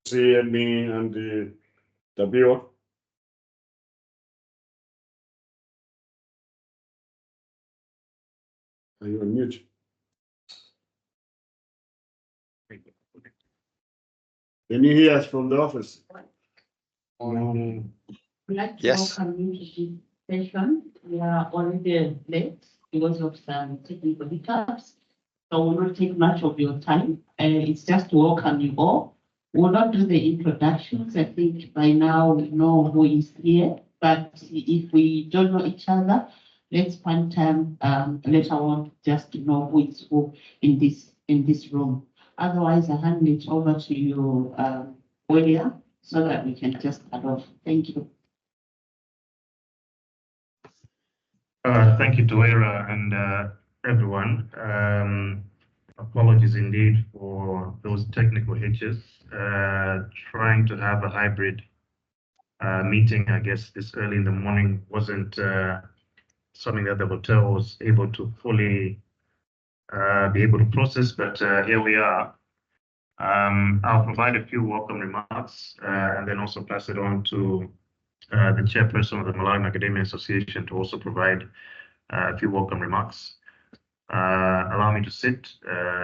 see me and the viewer. Are you on mute? Can you hear us from the office? We'd like to welcome you to this session. We are already late because of some technical hiccups. So we will not take much of your time. It's just to welcome you all. We'll not do the introductions. I think by now we know who is here. But if we don't know each other, let's spend time later on just to know who is who in this room. Otherwise, I hand it over to you, William, so that we can just start off. Thank you. Thank you, Tuera, and everyone. Apologies indeed for those technical hitches. Trying to have a hybrid meeting, I guess, this early in the morning wasn't something that the hotel was able to fully be able to process, but here we are. I'll provide a few welcome remarks and then also pass it on to the chairperson of the Malawi Macadamia Association to also provide a few welcome remarks. Allow me to sit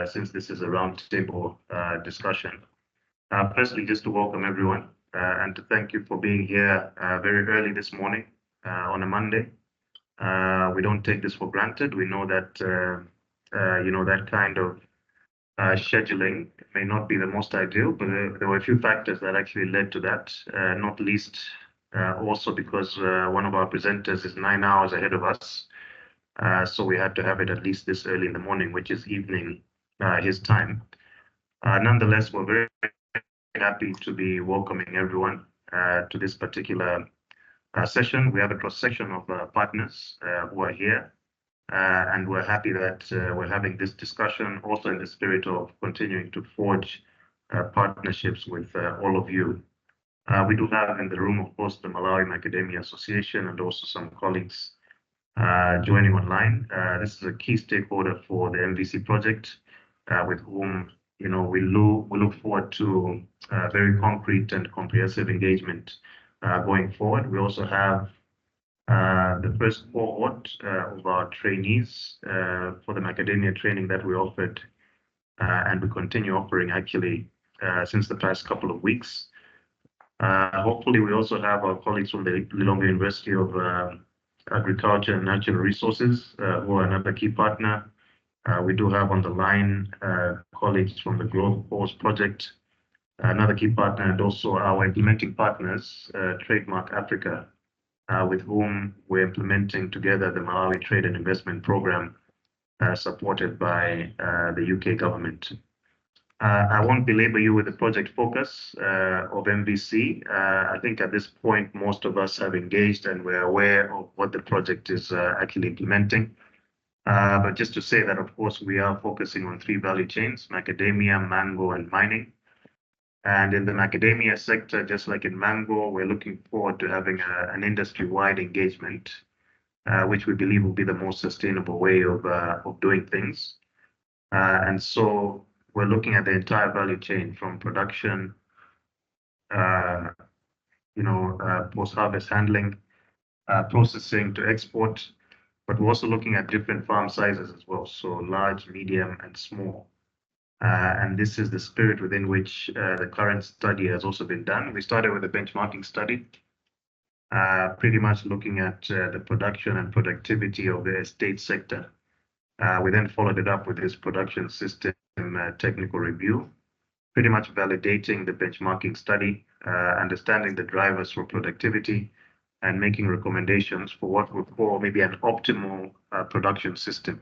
since this is a roundtable discussion. Firstly, just to welcome everyone and to thank you for being here very early this morning on a Monday. We don't take this for granted. We know that that kind of scheduling may not be the most ideal, but there were a few factors that actually led to that, not least also because one of our presenters is 9 hours ahead of us. So we had to have it at least this early in the morning, which is evening his time. Nonetheless, we're very happy to be welcoming everyone to this particular session. We have a cross-section of partners who are here. And we're happy that we're having this discussion also in the spirit of continuing to forge partnerships with all of you. We do have in the room, of course, the Malawi Macadamia Association and also some colleagues joining online. This is a key stakeholder for the MVC project with whom we look forward to very concrete and comprehensive engagement going forward. We also have the first cohort of our trainees for the macadamia training that we offered and we continue offering actually since the past couple of weeks. Hopefully, we also have our colleagues from the Lilongwe University of Agriculture and Natural Resources who are another key partner. We do have on the line colleagues from the Growth Force Project, another key partner, and also our implementing partners, Trademark Africa, with whom we're implementing together the Malawi Trade and Investment Program supported by the UK government. I won't belabor you with the project focus of MVC. I think at this point, most of us have engaged and we're aware of what the project is actually implementing. But just to say that, of course, we are focusing on 3 value chains: macadamia, mango, and mining. And in the macadamia sector, just like in mango, we're looking forward to having an industry-wide engagement, which we believe will be the most sustainable way of doing things. And so we're looking at the entire value chain from production, post-harvest handling, processing to export, but we're also looking at different farm sizes as well, so large, medium, and small. And this is the spirit within which the current study has also been done. We started with a benchmarking study, pretty much looking at the production and productivity of the estate sector. We then followed it up with this production system technical review, pretty much validating the benchmarking study, understanding the drivers for productivity, and making recommendations for what we call maybe an optimal production system.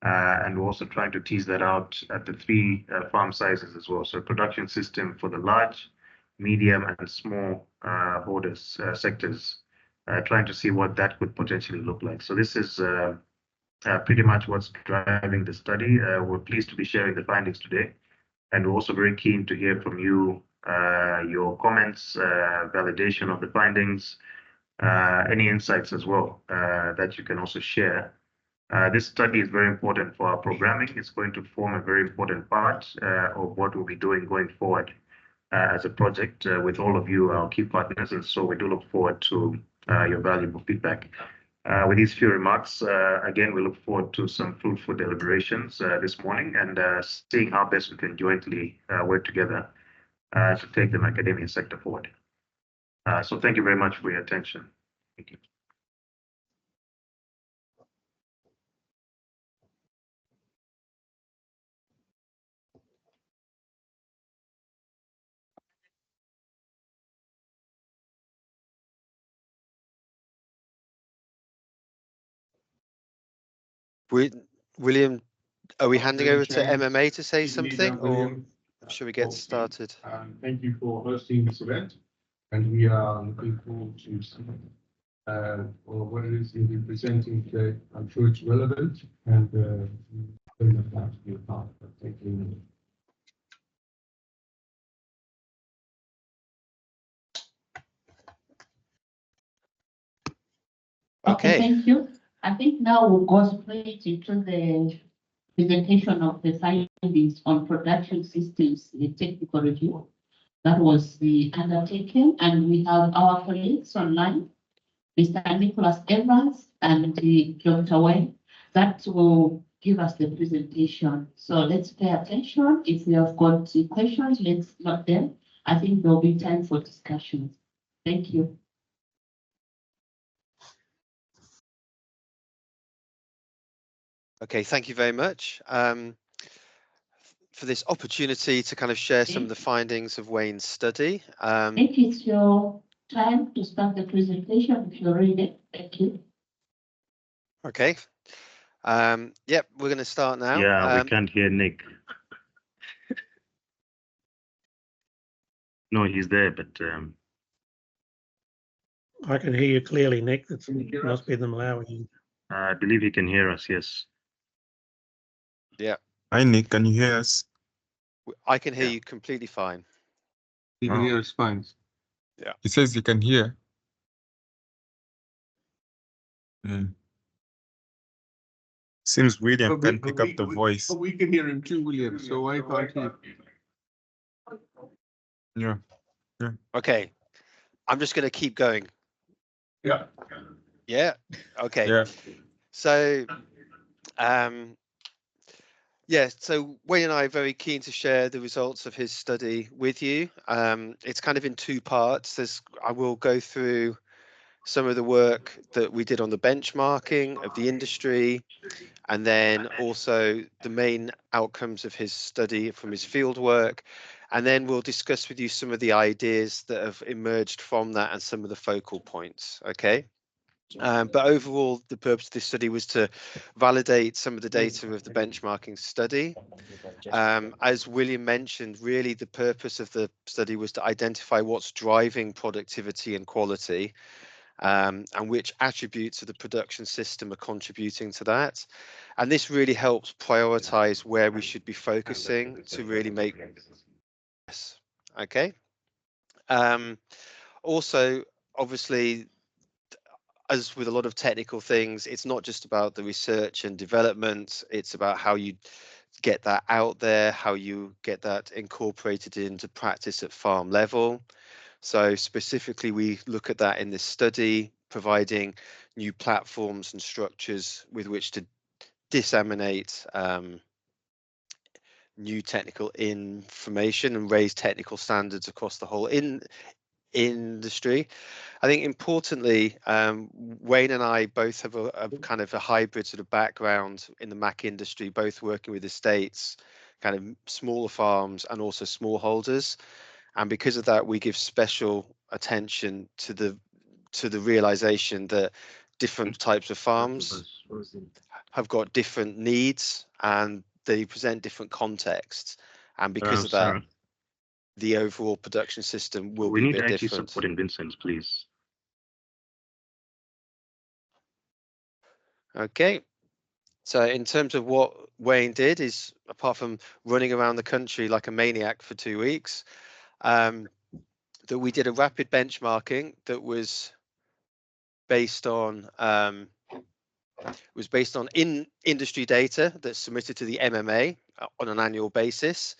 And we're also trying to tease that out at the 3 farm sizes as well. So production system for the large, medium, and small holders sectors, trying to see what that could potentially look like. So this is pretty much what's driving the study. We're pleased to be sharing the findings today. And we're also very keen to hear from you, your comments, validation of the findings, any insights as well that you can also share. This study is very important for our programming. It's going to form a very important part of what we'll be doing going forward. as a project with all of you, our key partners. And so we do look forward to your valuable feedback. With these few remarks, again, we look forward to some fruitful deliberations this morning and seeing how best we can jointly work together to take the academia sector forward. So thank you very much for your attention. Thank you. William, are we handing over to MMA to say something, or should we get started? Thank you for hosting this event, and we are looking forward to or what it is you'll be presenting today. I'm sure it's relevant and very much glad to be a part of it. Thank you. Okay, thank you. I think now we'll go straight into the presentation of the findings on production systems, the technical review. That was the undertaking, and we have our colleagues online, Mr. Nicholas Evans and Dr. Wayne, that will give us the presentation. So let's pay attention. If we have got questions, let's note them. I think there'll be time for discussions. Thank you. Okay, thank you very much for this opportunity to kind of share some of the findings of Wayne's study. I think it's your time to start the presentation if you're ready. Thank you. Okay. Yep, we're going to start now. Yeah, we can't hear Nick. No, he's there, but I can hear you clearly, Nick. That must be them allowing you. I believe he can hear us. Yes. Yeah. Hi, Nick. Can you hear us? I can hear you completely fine. You can hear us fine. Yeah. He says you can hear. Seems William can pick up the voice. But we can hear him too, William, so I can't hear. Yeah. Okay. I'm just going to keep going. Yeah. Yeah. Okay. Yeah. So, yeah, so Wayne and I are very keen to share the results of his study with you. It's kind of in two parts. I will go through some of the work that we did on the benchmarking of the industry, and then also the main outcomes of his study from his field work. And then we'll discuss with you some of the ideas that have emerged from that and some of the focal points, okay? But overall, the purpose of this study was to validate some of the data of the benchmarking study. As William mentioned, really the purpose of the study was to identify what's driving productivity and quality, and which attributes of the production system are contributing to that. And this really helps prioritize where we should be focusing to really make this, okay? Also, obviously, as with a lot of technical things, it's not just about the research and development, it's about how you get that out there, how you get that incorporated into practice at farm level. So specifically, we look at that in this study, providing new platforms and structures with which to disseminate new technical information and raise technical standards across the whole industry. I think importantly, Wayne and I both have a kind of a hybrid sort of background in the Mac industry, both working with estates, kind of smaller farms and also smallholders. And because of that, we give special attention to the realization that different types of farms have got different needs and they present different contexts. And because of that, the overall production system will be a bit different. We need IT support in Vincent, please. Okay. So in terms of what Wayne did is, apart from running around the country like a maniac for 2 weeks, that we did a rapid benchmarking that was based on in industry data that's submitted to the MMA on an annual basis.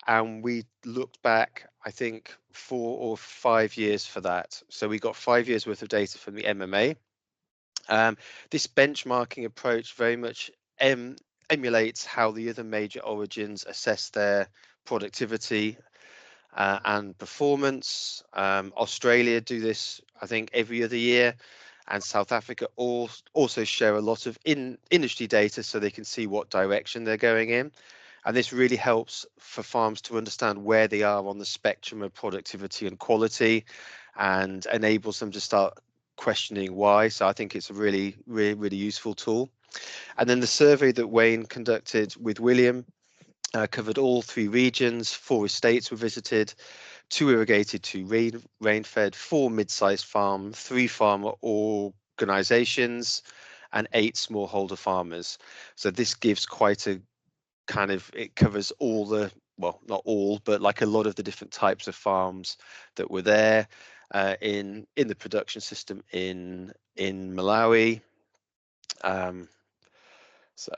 and we looked back, I think, 4 or 5 years for that. So we got 5 years worth of data from the MMA. This benchmarking approach very much emulates how the other major origins assess their productivity and performance. Australia do this, I think, every other year, and South Africa also share a lot of industry data so they can see what direction they're going in. And this really helps for farms to understand where they are on the spectrum of productivity and quality, and enables them to start questioning why. So I think it's a really useful tool. And then the survey that Wayne conducted with William covered all 3 regions. 4 estates were visited, 2 irrigated, 2 rain-fed, 4 mid-sized farm, 3 farmer organizations, and 8 smallholder farmers. So this gives quite a kind of, it covers all the, well, not all, but like a lot of the different types of farms that were there in the production system in Malawi. So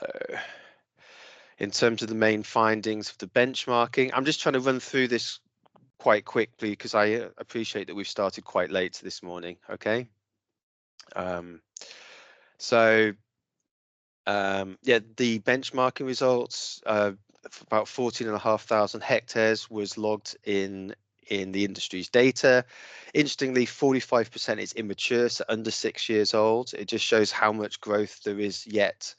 in terms of the main findings of the benchmarking, I'm just trying to run through this quite quickly because I appreciate that we've started quite late this morning. Okay. Yeah, the benchmarking results, about 14,500 hectares was logged in the industry's data. Interestingly, 45% is immature, so under 6 years old. It just shows how much growth there is yet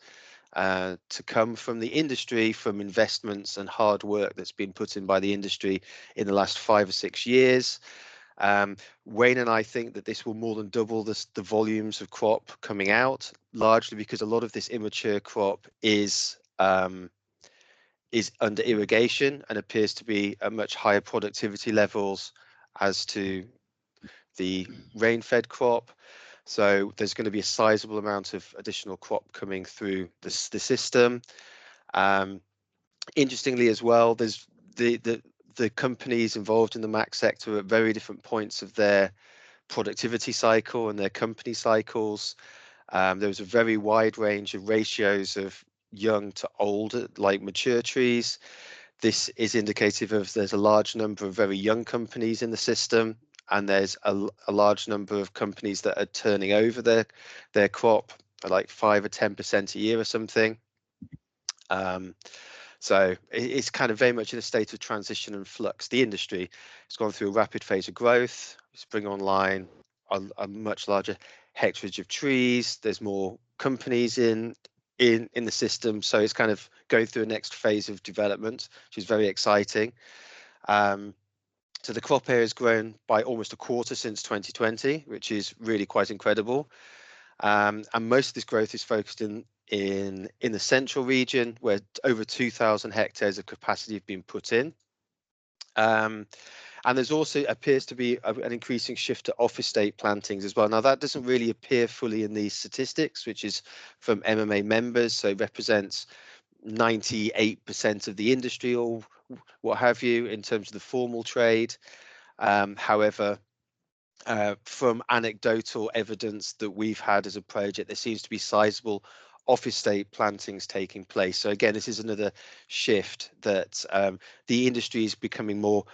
to come from the industry, from investments and hard work that's been put in by the industry in the last 5 or 6 years. Wayne and I think that this will more than double the volumes of crop coming out, largely because a lot of this immature crop is under irrigation and appears to be at much higher productivity levels as to the rain-fed crop. So there's going to be a sizable amount of additional crop coming through the system. Interestingly as well, there's the companies involved in the MAC sector at very different points of their productivity cycle and their company cycles. There was a very wide range of ratios of young to old, like mature trees. This is indicative of there's a large number of very young companies in the system, and there's a large number of companies that are turning over their crop at like 5 or 10% a year or something. So it's kind of very much in a state of transition and flux. The industry has gone through a rapid phase of growth. It's bringing online a much larger hectarage of trees. There's more companies in the system, so it's kind of going through a next phase of development, which is very exciting. So the crop area has grown by almost a quarter since 2020, which is really quite incredible. And most of this growth is focused in the central region, where over 2,000 hectares of capacity have been put in. And there's also appears to be an increasing shift to off-estate plantings as well. Now, that doesn't really appear fully in these statistics, which is from MMA members, so it represents 98% of the industry or what have you in terms of the formal trade. However, from anecdotal evidence that we've had as a project, there seems to be sizable off-estate plantings taking place. So again, this is another shift that the industry is becoming more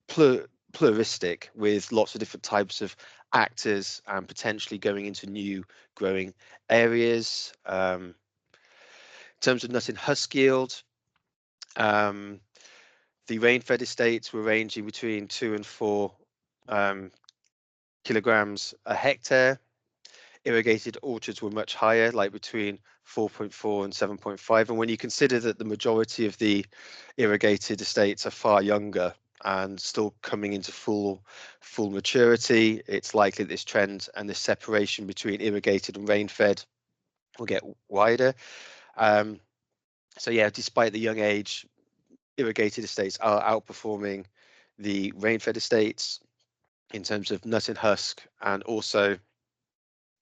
pluralistic, with lots of different types of actors and potentially going into new growing areas. In terms of nut and husk yield, the rain-fed estates were ranging between 2 and 4 kilograms a hectare. Irrigated orchards were much higher, like between 4.4 and 7.5. And when you consider that the majority of the irrigated estates are far younger and still coming into full maturity, it's likely that this trend and this separation between irrigated and rain-fed will get wider. So yeah, despite the young age, irrigated estates are outperforming the rain-fed estates in terms of nut and husk, and also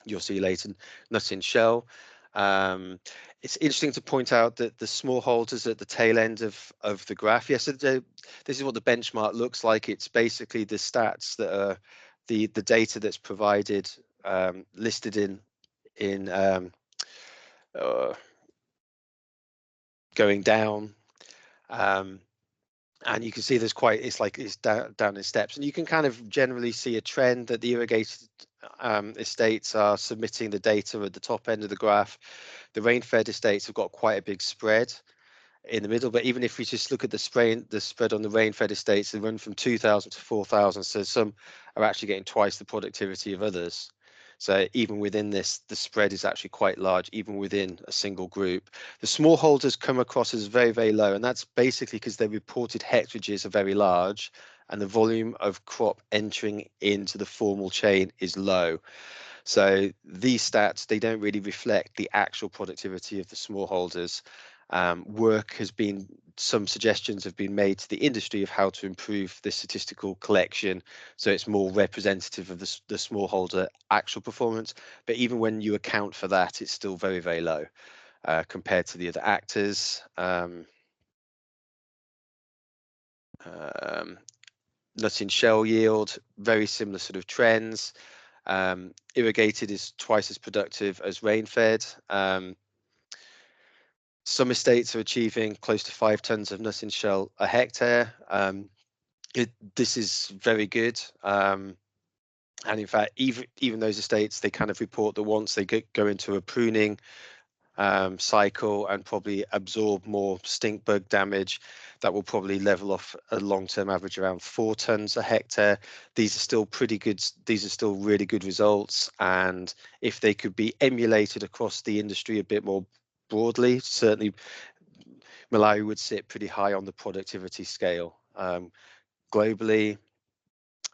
you'll see later nut in shell. It's interesting to point out that the smallholders at the tail end of the graph. Yes, this is what the benchmark looks like. It's basically the stats that are the data that's provided, listed in going down. And you can see there's quite, it's down in steps, and you can kind of generally see a trend that the irrigated estates are submitting the data at the top end of the graph. The rain-fed estates have got quite a big spread in the middle, but even if we just look at the spread on the rain-fed estates, they run from 2,000 to 4,000, so some are actually getting twice the productivity of others. So even within this, the spread is actually quite large, even within a single group. The smallholders come across as very, very low, and that's basically because their reported hectares are very large, and the volume of crop entering into the formal chain is low. So these stats, they don't really reflect the actual productivity of the smallholders. Some suggestions have been made to the industry of how to improve the statistical collection so it's more representative of the smallholder actual performance. But even when you account for that, it's still very, very low compared to the other actors. Nut in shell yield, very similar sort of trends. Irrigated is twice as productive as rain-fed. Some estates are achieving close to 5 tons of nut in shell a hectare. This is very good. And in fact, even those estates, they kind of report that once they go into a pruning cycle and probably absorb more stink bug damage, that will probably level off a long-term average around 4 tons a hectare. These are still pretty good. These are still really good results. And if they could be emulated across the industry a bit more broadly, certainly Malawi would sit pretty high on the productivity scale globally.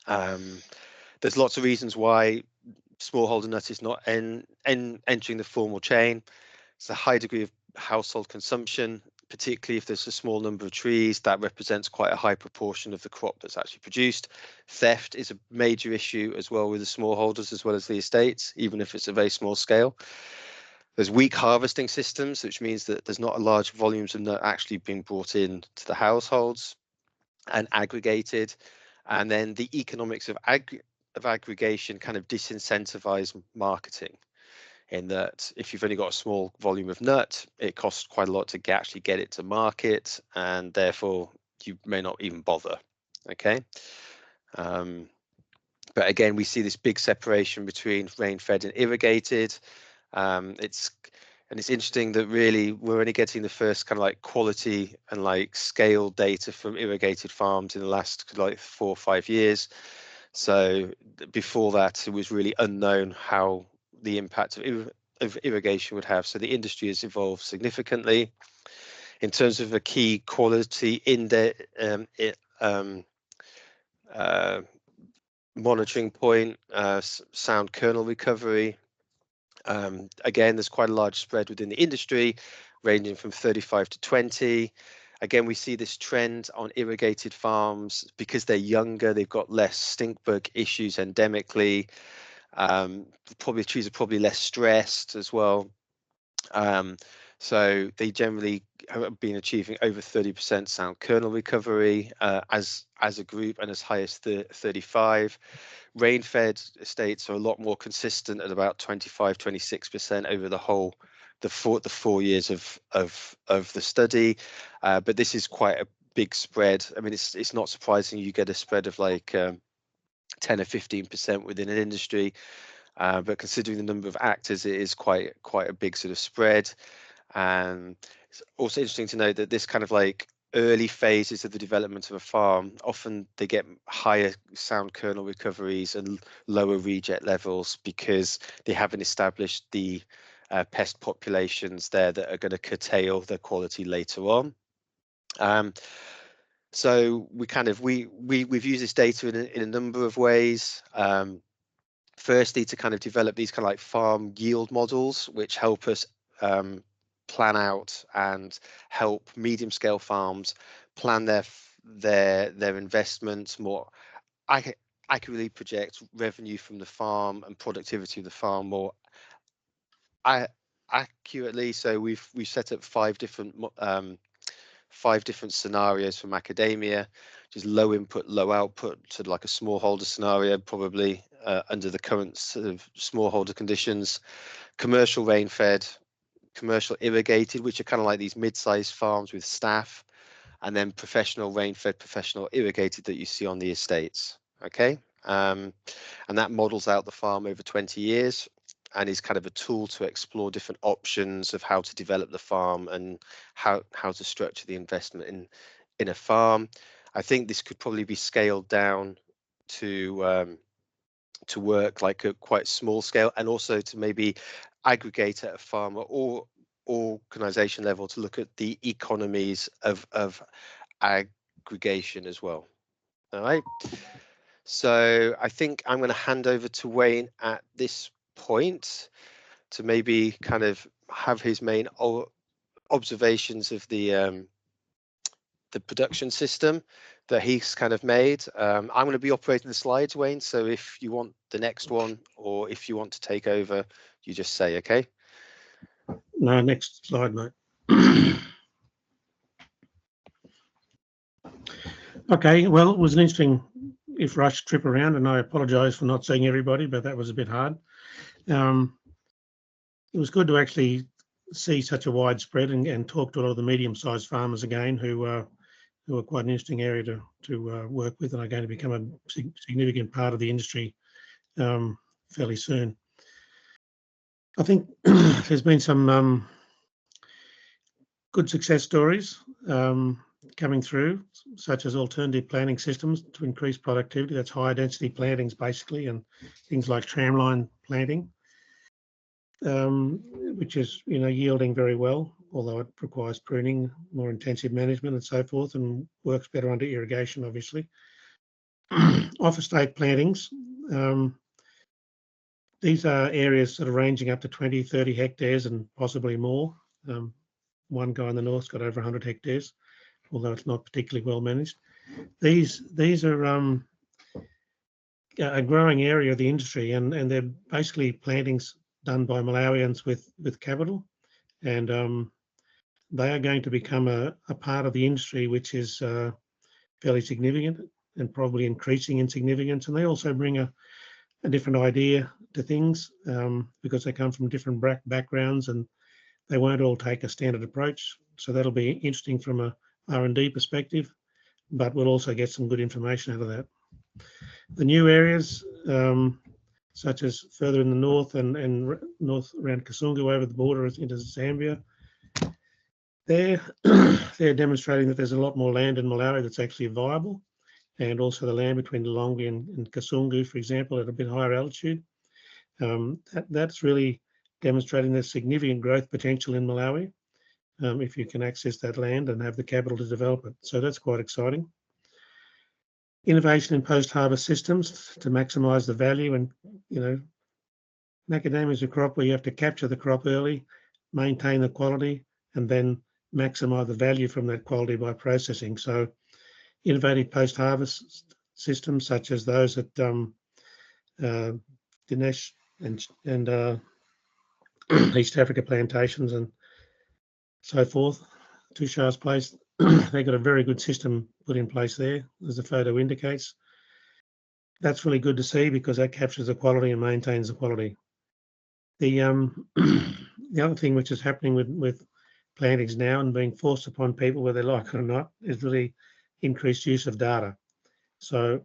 There's lots of reasons why smallholder nut is not entering the formal chain. It's a high degree of household consumption, particularly if there's a small number of trees. That represents quite a high proportion of the crop that's actually produced. Theft is a major issue as well with the smallholders as well as the estates, even if it's a very small scale. There's weak harvesting systems, which means that there's not a large volumes of nut actually being brought in to the households and aggregated. And then the economics of aggregation kind of disincentivize marketing, in that if you've only got a small volume of nut, it costs quite a lot to actually get it to market, and therefore you may not even bother. Okay. But again, we see this big separation between rain-fed and irrigated. It's interesting that really we're only getting the first kind of like quality and like scale data from irrigated farms in the last like 4 or 5 years. So before that, it was really unknown how the impact of irrigation would have. So the industry has evolved significantly. In terms of a key quality index, monitoring point, sound kernel recovery. Again, there's quite a large spread within the industry, ranging from 35 to 20. Again, we see this trend on irrigated farms because they're younger, they've got less stink bug issues endemically. Probably trees are probably less stressed as well. So they generally have been achieving over 30% sound kernel recovery as a group, and as high as 35. Rain-fed estates are a lot more consistent at about 25-26% over the 4 years of the study. But this is quite a big spread. I mean, it's not surprising you get a spread of like 10 or 15% within an industry. But considering the number of actors, it is quite a big sort of spread. And it's also interesting to note that this kind of like early phases of the development of a farm, often they get higher sound kernel recoveries and lower reject levels because they haven't established the pest populations there that are going to curtail their quality later on. So we've used this data in a number of ways. Firstly, to kind of develop these kind of like farm yield models, which help us plan out and help medium scale farms plan their investments more accurately, project revenue from the farm and productivity of the farm more accurately. So we've set up 5 different scenarios for macadamia, just low input, low output, sort of like a smallholder scenario, probably under the current sort of smallholder conditions, commercial rain-fed, commercial irrigated, which are kind of like these mid-sized farms with staff, and then professional rain-fed, professional irrigated that you see on the estates. Okay, and that models out the farm over 20 years and is kind of a tool to explore different options of how to develop the farm and how to structure the investment in a farm. I think this could probably be scaled down to work like a quite small scale, and also to maybe aggregate at a farm or organization level to look at the economies of aggregation as well. All right, so I think I'm going to hand over to Wayne at this point to maybe kind of have his main observations of the production system that he's kind of made. I'm going to be operating the slides, Wayne, so if you want the next one or if you want to take over, you just say, okay? No, next slide, mate. Okay, well, it was an interesting rush trip around, and I apologise for not seeing everybody, but that was a bit hard. It was good to actually see such a widespread and talk to a lot of the medium-sized farmers again, who are quite an interesting area to work with, and are going to become a significant part of the industry fairly soon. I think there's been some good success stories coming through, such as alternative planting systems to increase productivity. That's higher density plantings basically, and things like tramline planting, which is yielding very well, although it requires pruning, more intensive management and so forth, and works better under irrigation, obviously. Off-estate plantings. These are areas sort of ranging up to 20, 30 hectares and possibly more. One guy in the north's got over 100 hectares, although it's not particularly well managed. These are a growing area of the industry, and they're basically plantings done by Malawians with capital, and they are going to become a part of the industry which is fairly significant and probably increasing in significance. And they also bring a different idea to things because they come from different backgrounds, and they won't all take a standard approach. So that'll be interesting from a R&D perspective, but we'll also get some good information out of that. The new areas, such as further in the north and north around Kasungu over the border into Zambia, they're demonstrating that there's a lot more land in Malawi that's actually viable, and also the land between Lilongwe and Kasungu, for example, at a bit higher altitude. That's really demonstrating there's significant growth potential in Malawi if you can access that land and have the capital to develop it. So that's quite exciting. Innovation in post-harvest systems to maximise the value, and macadamia is a crop where you have to capture the crop early, maintain the quality, and then maximise the value from that quality by processing. So innovative post-harvest systems such as those at Dinesh and East Africa plantations and so forth, Tushar's place, they got a very good system put in place there, as the photo indicates. That's really good to see because that captures the quality and maintains the quality. The other thing which is happening with plantings now and being forced upon people, whether they like it or not, is really increased use of data. So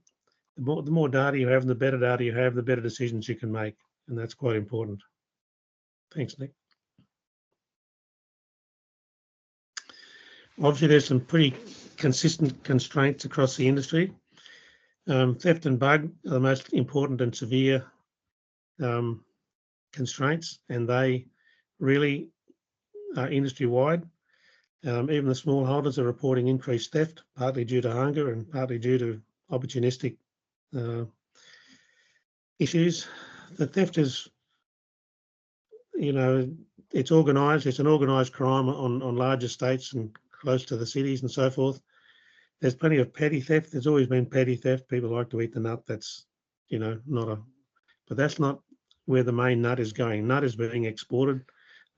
the more data you have and the better data you have, the better decisions you can make, and that's quite important. Thanks, Nick. Obviously, there's some pretty consistent constraints across the industry. Theft and bug are the most important and severe constraints, and they really are industry-wide. Even the smallholders are reporting increased theft, partly due to hunger and partly due to opportunistic issues. The theft is, it's organised. It's an organised crime on large estates and close to the cities and so forth. There's plenty of petty theft. There's always been petty theft. People like to eat the nut. That's, but that's not where the main nut is going. Nut is being exported,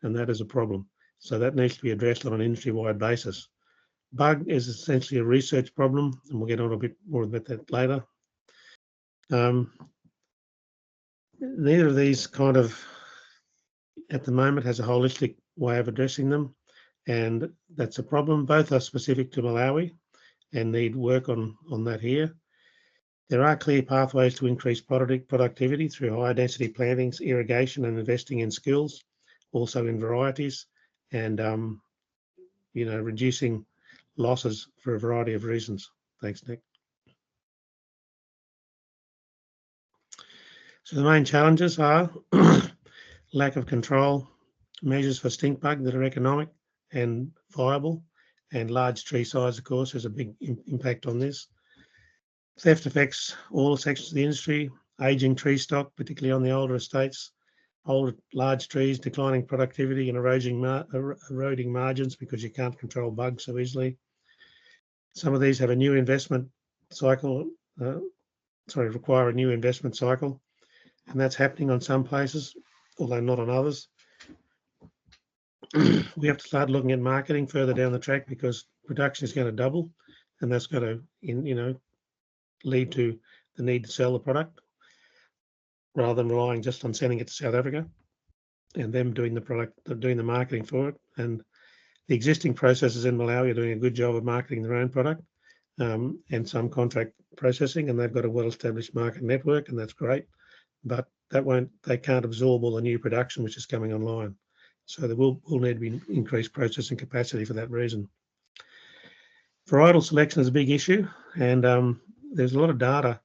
and that is a problem. So that needs to be addressed on an industry-wide basis. Bug is essentially a research problem, and we'll get on a bit more about that later. Neither of these at the moment has a holistic way of addressing them, and that's a problem. Both are specific to Malawi and need work on that here. There are clear pathways to increase productivity through higher density plantings, irrigation, and investing in skills, also in varieties, and reducing losses for a variety of reasons. Thanks, Nick. So the main challenges are lack of control, measures for stink bug that are economic and viable, and large tree size, of course, has a big impact on this. Theft affects all sections of the industry, aging tree stock, particularly on the older estates, large trees, declining productivity and eroding margins because you can't control bugs so easily. Some of these have a new investment cycle, require a new investment cycle, and that's happening on some places, although not on others. We have to start looking at marketing further down the track because production is going to double, and that's going to, lead to the need to sell the product rather than relying just on sending it to South Africa and them doing the marketing for it. And the existing processors in Malawi are doing a good job of marketing their own product and some contract processing, and they've got a well-established market network, and that's great. But they can't absorb all the new production which is coming online. So there will need to be increased processing capacity for that reason. Varietal selection is a big issue, and there's a lot of data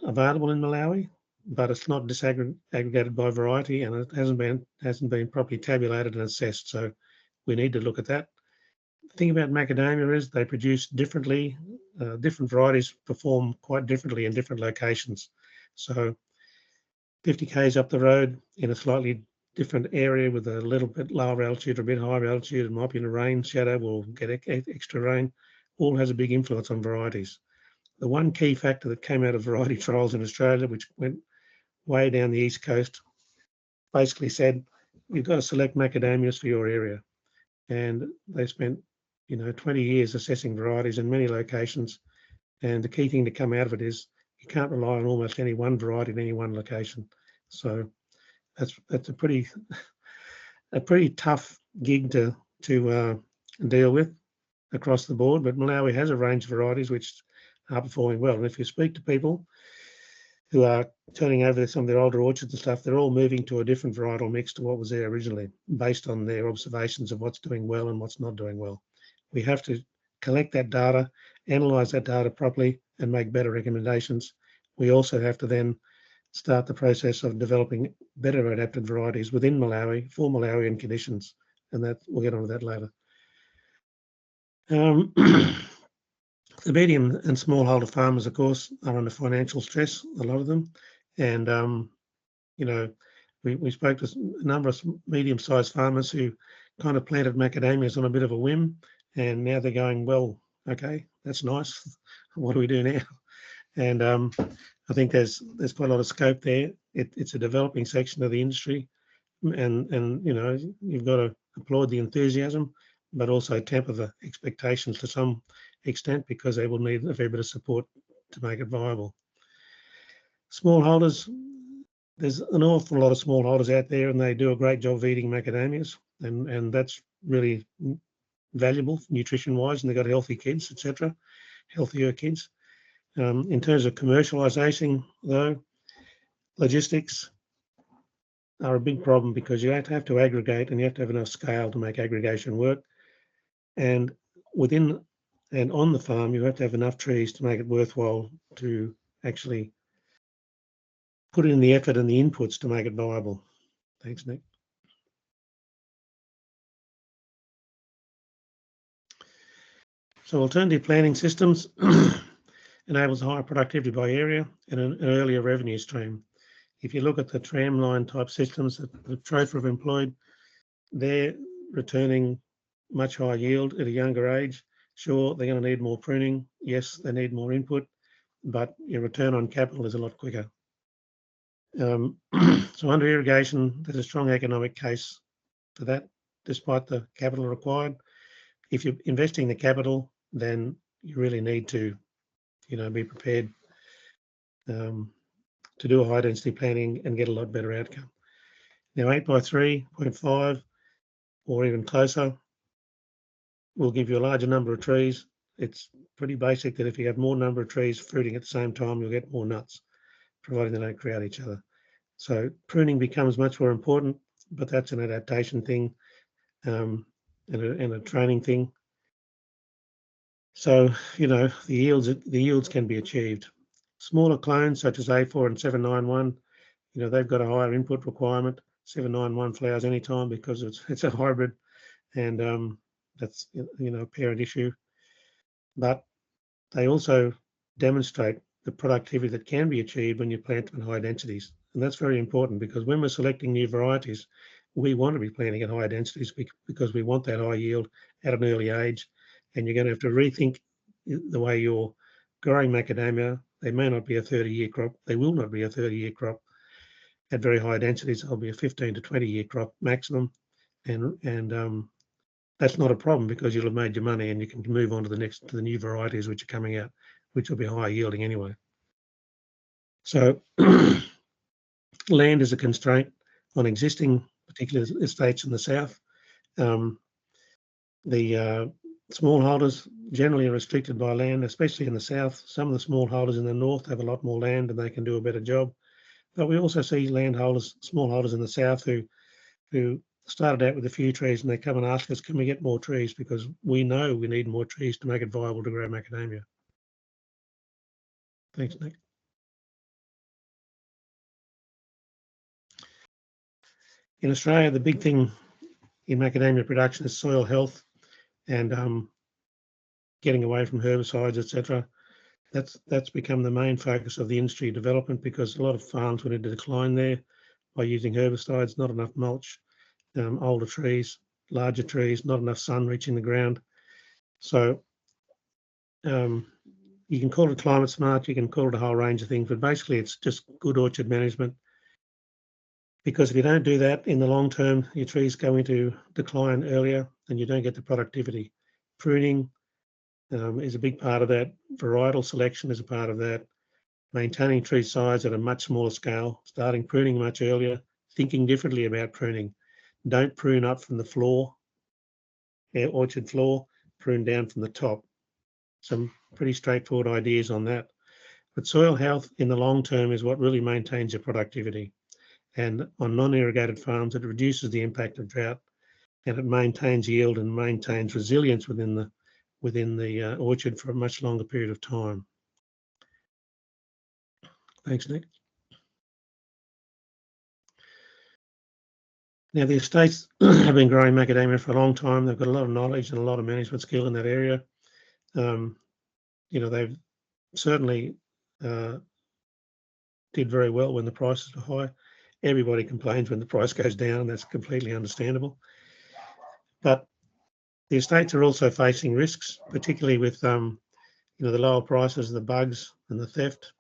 available in Malawi, but it's not disaggregated by variety, and it hasn't been properly tabulated and assessed. So we need to look at that. The thing about macadamia is they produce differently. Different varieties perform quite differently in different locations. So 50 k's up the road in a slightly different area with a little bit lower altitude or a bit higher altitude, it might be in a rain shadow or get extra rain, all has a big influence on varieties. The one key factor that came out of variety trials in Australia, which went way down the east coast, basically said, you've got to select macadamias for your area. And they spent 20 years assessing varieties in many locations. And the key thing to come out of it is you can't rely on almost any one variety in any one location. So that's a pretty tough gig to deal with across the board. But Malawi has a range of varieties which are performing well. And if you speak to people who are turning over some of their older orchards and stuff, they're all moving to a different varietal mix to what was there originally, based on their observations of what's doing well and what's not doing well. We have to collect that data, analyse that data properly, and make better recommendations. We also have to then start the process of developing better adapted varieties within Malawi for Malawian conditions, and that we'll get onto that later. The medium and smallholder farmers, of course, are under financial stress, a lot of them. And, we spoke to a number of medium-sized farmers who kind of planted macadamias on a bit of a whim. And now they're going, well, okay, that's nice. What do we do now? And I think there's quite a lot of scope there. It's a developing section of the industry. And you've got to applaud the enthusiasm, but also temper the expectations to some extent because they will need a fair bit of support to make it viable. Smallholders, there's an awful lot of smallholders out there and they do a great job of eating macadamias, and that's really valuable nutrition-wise, and they've got healthy kids, etc., healthier kids. In terms of commercialisation, though, logistics are a big problem because you have to aggregate and you have to have enough scale to make aggregation work. And within and on the farm, you have to have enough trees to make it worthwhile to actually put in the effort and the inputs to make it viable. Thanks, Nick. So alternative planting systems enables higher productivity by area and an earlier revenue stream. If you look at the tramline type systems that the Tropha have employed, they're returning much higher yield at a younger age. Sure, they're going to need more pruning. Yes, they need more input, but your return on capital is a lot quicker. So under irrigation, there's a strong economic case for that, despite the capital required. If you're investing the capital, then you really need to, be prepared to do a high density planting and get a lot better outcome. Now 8x3, 0.5, or even closer will give you a larger number of trees. It's pretty basic that if you have more number of trees fruiting at the same time, you'll get more nuts, providing they don't crowd each other. So pruning becomes much more important, but that's an adaptation thing and a training thing. So, you know, the yields can be achieved. Smaller clones such as A4 and 791, you know, they've got a higher input requirement. 791 flowers anytime because it's a hybrid, and that's, you know, a parent issue. But they also demonstrate the productivity that can be achieved when you plant them in high densities. And that's very important because when we're selecting new varieties, we want to be planting at high densities because we want that high yield at an early age. And you're going to have to rethink the way you're growing macadamia. They may not be a 30-year crop. They will not be a 30-year crop at very high densities. It'll be a 15 to 20-year crop maximum. And that's not a problem because you'll have made your money and you can move on to the new varieties which are coming out, which will be higher yielding anyway. So land is a constraint on existing particular estates in the south. The smallholders generally are restricted by land, especially in the south. Some of the smallholders in the north have a lot more land and they can do a better job. But we also see smallholders in the south who started out with a few trees and they come and ask us, can we get more trees? Because we know we need more trees to make it viable to grow macadamia. Thanks, Nick. In Australia, the big thing in macadamia production is soil health and getting away from herbicides, etc. That's become the main focus of the industry development because a lot of farms went into decline there by using herbicides, not enough mulch, older trees, larger trees, not enough sun reaching the ground. So you can call it climate smart, you can call it a whole range of things, but basically it's just good orchard management. Because if you don't do that in the long term, your trees go into decline earlier and you don't get the productivity. Pruning is a big part of that. Varietal selection is a part of that. Maintaining tree size at a much smaller scale, starting pruning much earlier, thinking differently about pruning. Don't prune up from the floor, orchard floor, prune down from the top. Some pretty straightforward ideas on that. But soil health in the long term is what really maintains your productivity. And on non-irrigated farms, it reduces the impact of drought and it maintains yield and maintains resilience within the orchard for a much longer period of time. Thanks, Nick. Now, the estates have been growing macadamia for a long time. They've got a lot of knowledge and a lot of management skill in that area. You know, they've certainly did very well when the prices were high. Everybody complains when the price goes down, and that's completely understandable. But the estates are also facing risks, particularly with you know, the lower prices, the bugs and the theft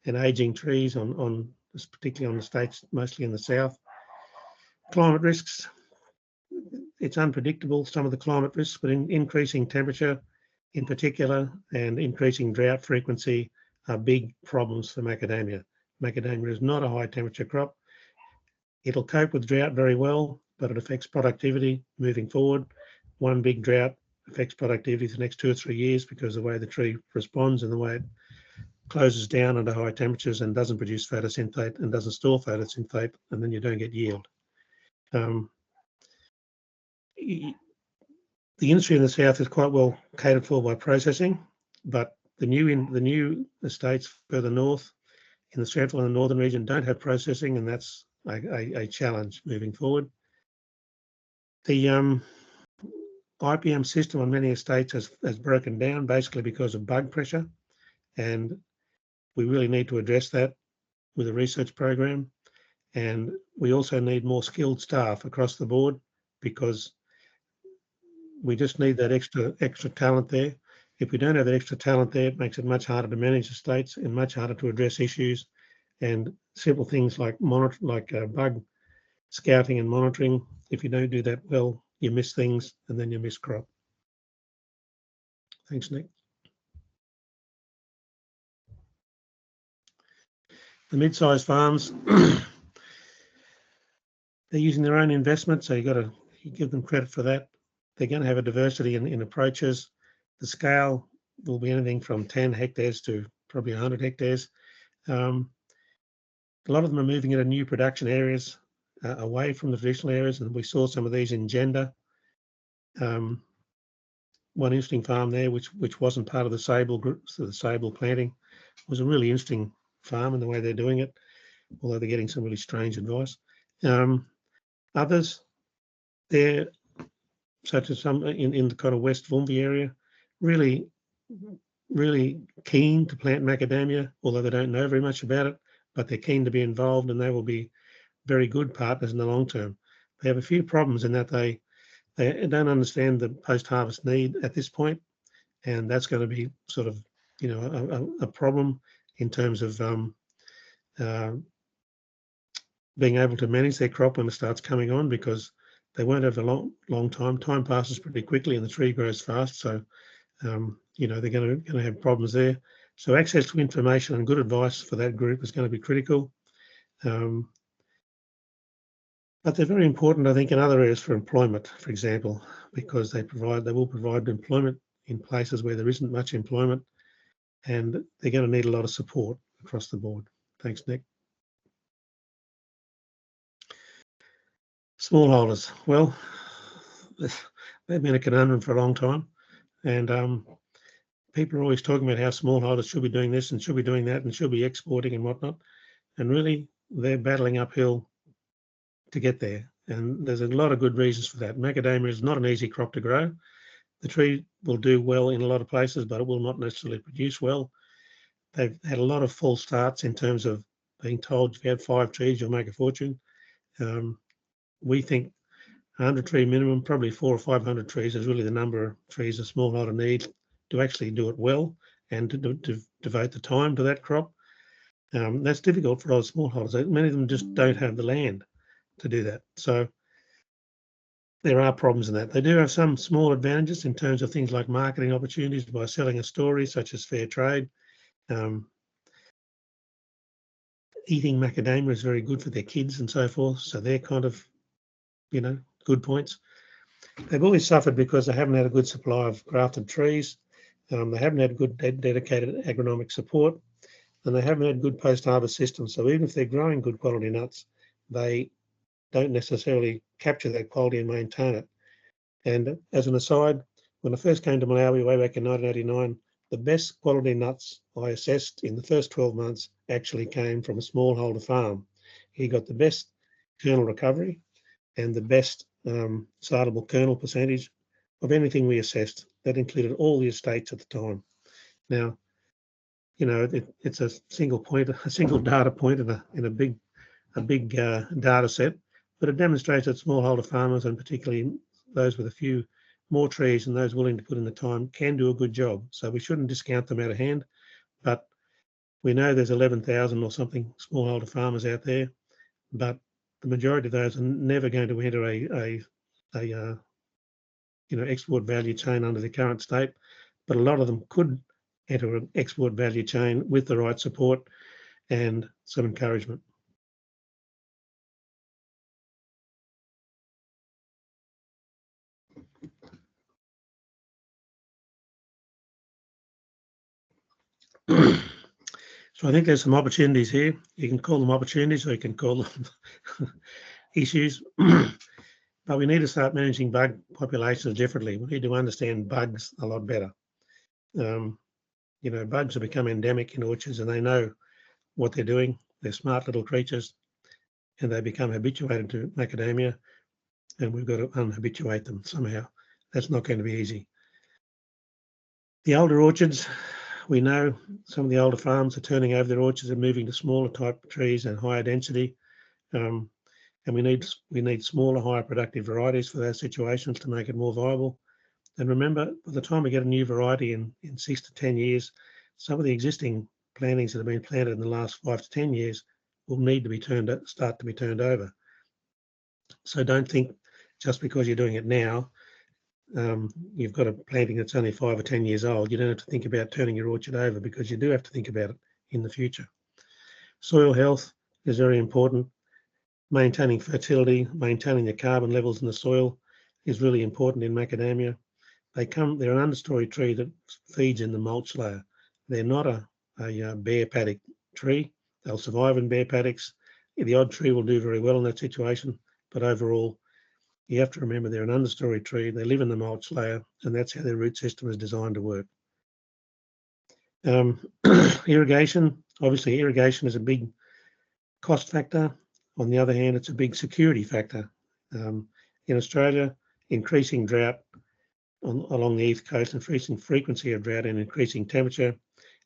and aging trees particularly on estates, mostly in the south. Climate risks, it's unpredictable, some of the climate risks, but increasing temperature in particular and increasing drought frequency are big problems for macadamia. Macadamia is not a high temperature crop. It'll cope with drought very well, but it affects productivity moving forward. One big drought affects productivity for the next 2 or 3 years because of the way the tree responds and the way it closes down under high temperatures and doesn't produce photosynthate and doesn't store photosynthate, and then you don't get yield. The industry in the south is quite well catered for by processing, but the new estates further north in the central and the northern region don't have processing, and that's a challenge moving forward. The IPM system on many estates has broken down basically because of bug pressure, and we really need to address that with a research program. And we also need more skilled staff across the board because we just need that extra talent there. If we don't have that extra talent there, it makes it much harder to manage estates and much harder to address issues. And simple things like bug scouting and monitoring, if you don't do that well, you miss things and then you miss crop. Thanks, Nick. The mid-sized farms, they're using their own investment, so you've got to give them credit for that. they're going to have a diversity in approaches. The scale will be anything from 10 hectares to probably 100 hectares. A lot of them are moving into new production areas away from the traditional areas, and we saw some of these in Gender. One interesting farm there, which wasn't part of the Sable group, so the Sable planting, was a really interesting farm in the way they're doing it, although they're getting some really strange advice. Others, they're such as some in the kind of West Vumbi area, really keen to plant macadamia, although they don't know very much about it, but they're keen to be involved, and they will be very good partners in the long term. They have a few problems in that they don't understand the post-harvest need at this point, and that's going to be sort of, you know, a problem in terms of being able to manage their crop when it starts coming on, because they won't have a long time. Time passes pretty quickly, and the tree grows fast. So, you know, they're going to have problems there. So access to information and good advice for that group is going to be critical. But they're very important, I think, in other areas for employment, for example, because they will provide employment in places where there isn't much employment, and they're going to need a lot of support across the board. Thanks, Nick. Smallholders. Well, they've been a conundrum for a long time, and people are always talking about how smallholders should be doing this and should be doing that and should be exporting and whatnot, and really they're battling uphill to get there, and there's a lot of good reasons for that. Macadamia is not an easy crop to grow. The tree will do well in a lot of places, but it will not necessarily produce well. They've had a lot of false starts in terms of being told if you have 5 trees, you'll make a fortune. We think 100 tree minimum, probably 400 or 500 trees is really the number of trees a smallholder needs to actually do it well and to devote the time to that crop. That's difficult for those smallholders. Many of them just don't have the land to do that. So there are problems in that. They do have some small advantages in terms of things like marketing opportunities by selling a story, such as fair trade. Eating macadamia is very good for their kids and so forth. So they're kind of, you know, good points. They've always suffered because they haven't had a good supply of grafted trees. They haven't had good dedicated agronomic support, and they haven't had good post-harvest systems. So even if they're growing good quality nuts, they don't necessarily capture that quality and maintain it. And as an aside, when I first came to Malawi way back in 1989, the best quality nuts I assessed in the first 12 months actually came from a smallholder farm. He got the best kernel recovery and the best saleable kernel percentage of anything we assessed. That included all the estates at the time. Now, you know, it's a single data point in a big data set, but it demonstrates that smallholder farmers, and particularly those with a few more trees and those willing to put in the time, can do a good job. So we shouldn't discount them out of hand, but we know there's 11,000 or something smallholder farmers out there, but the majority of those are never going to enter a you know, export value chain under the current state, but a lot of them could enter an export value chain with the right support and some encouragement. So I think there's some opportunities here. You can call them opportunities or you can call them issues, but we need to start managing bug populations differently. We need to understand bugs a lot better. You know, bugs have become endemic in orchards and they know what they're doing. They're smart little creatures and they become habituated to macadamia, and we've got to unhabituate them somehow. That's not going to be easy. The older orchards, we know some of the older farms are turning over their orchards and moving to smaller type trees and higher density. And we need smaller, higher productive varieties for those situations to make it more viable. And remember, by the time we get a new variety in 6 to 10 years, some of the existing plantings that have been planted in the last 5 to 10 years will need to be start to be turned over. So don't think just because you're doing it now, you've got a planting that's only 5 or 10 years old. You don't have to think about turning your orchard over, because you do have to think about it in the future. Soil health is very important. Maintaining fertility, maintaining the carbon levels in the soil, is really important in macadamia. They're an understory tree that feeds in the mulch layer. They're not a bare paddock tree. They'll survive in bare paddocks. The odd tree will do very well in that situation, but overall, you have to remember they're an understory tree. They live in the mulch layer, and that's how their root system is designed to work. Irrigation, obviously irrigation is a big cost factor. On the other hand, it's a big security factor. In Australia, increasing drought along the east coast, increasing frequency of drought and increasing temperature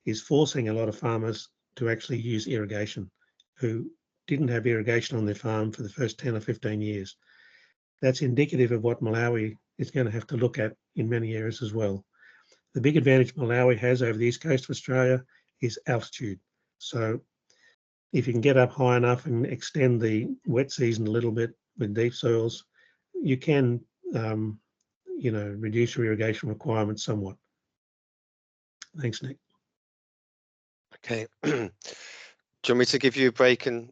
is forcing a lot of farmers to actually use irrigation who didn't have irrigation on their farm for the first 10 or 15 years. That's indicative of what Malawi is going to have to look at in many areas as well. The big advantage Malawi has over the east coast of Australia is altitude. So if you can get up high enough and extend the wet season a little bit with deep soils, you can reduce your irrigation requirements somewhat. Thanks, Nick. Okay. Do you want me to give you a break and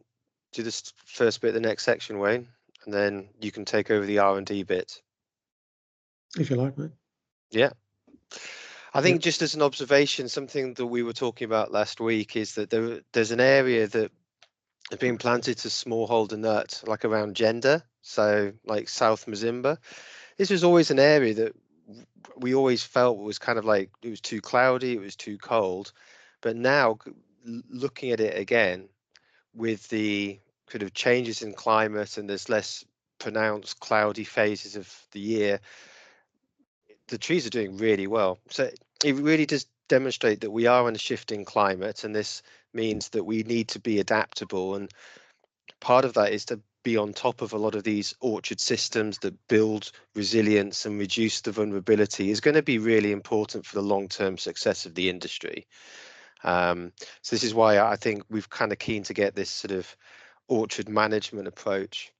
do this first bit of the next section, Wayne? And then you can take over the R&D bit. If you like, mate. Yeah. I think just as an observation, something that we were talking about last week is that there's an area that has been planted to smallholder nut, like around Gender, so like South Mazimba. This was always an area that we always felt was kind of like it was too cloudy, it was too cold. But now looking at it again with the kind of changes in climate and there's less pronounced cloudy phases of the year, the trees are doing really well. So it really does demonstrate that we are in a shifting climate, and this means that we need to be adaptable. And part of that is to be on top of a lot of these orchard systems that build resilience and reduce the vulnerability is going to be really important for the long-term success of the industry. So this is why I think we're kind of keen to get this sort of orchard management approach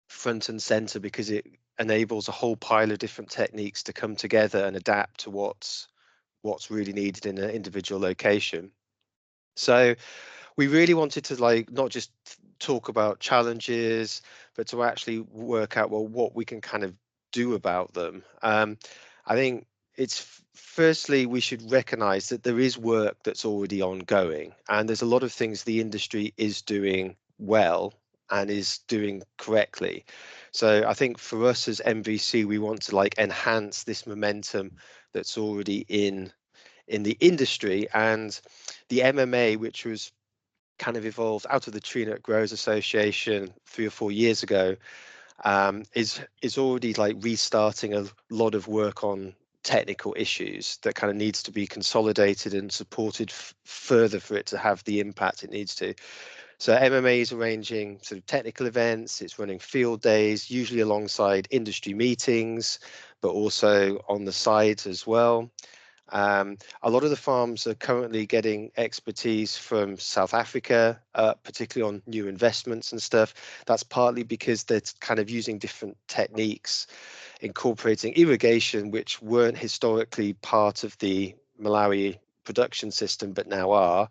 front and center, because it enables a whole pile of different techniques to come together and adapt to what's really needed in an individual location. So we really wanted to not just talk about challenges, but to actually work out, well, what we can kind of do about them. I think it's firstly, we should recognize that there is work that's already ongoing, and there's a lot of things the industry is doing well and is doing correctly. So I think for us as MVC, we want to enhance this momentum that's already in the industry. And the MMA, which was kind of evolved out of the Tree Nut Growers Association 3 or 4 years ago, is already restarting a lot of work on technical issues that kind of needs to be consolidated and supported further for it to have the impact it needs to. So MMA is arranging sort of technical events, it's running field days, usually alongside industry meetings, but also on the side as well. A lot of the farms are currently getting expertise from South Africa, particularly on new investments and stuff. That's partly because they're kind of using different techniques, incorporating irrigation, which weren't historically part of the Malawi production system, but now are.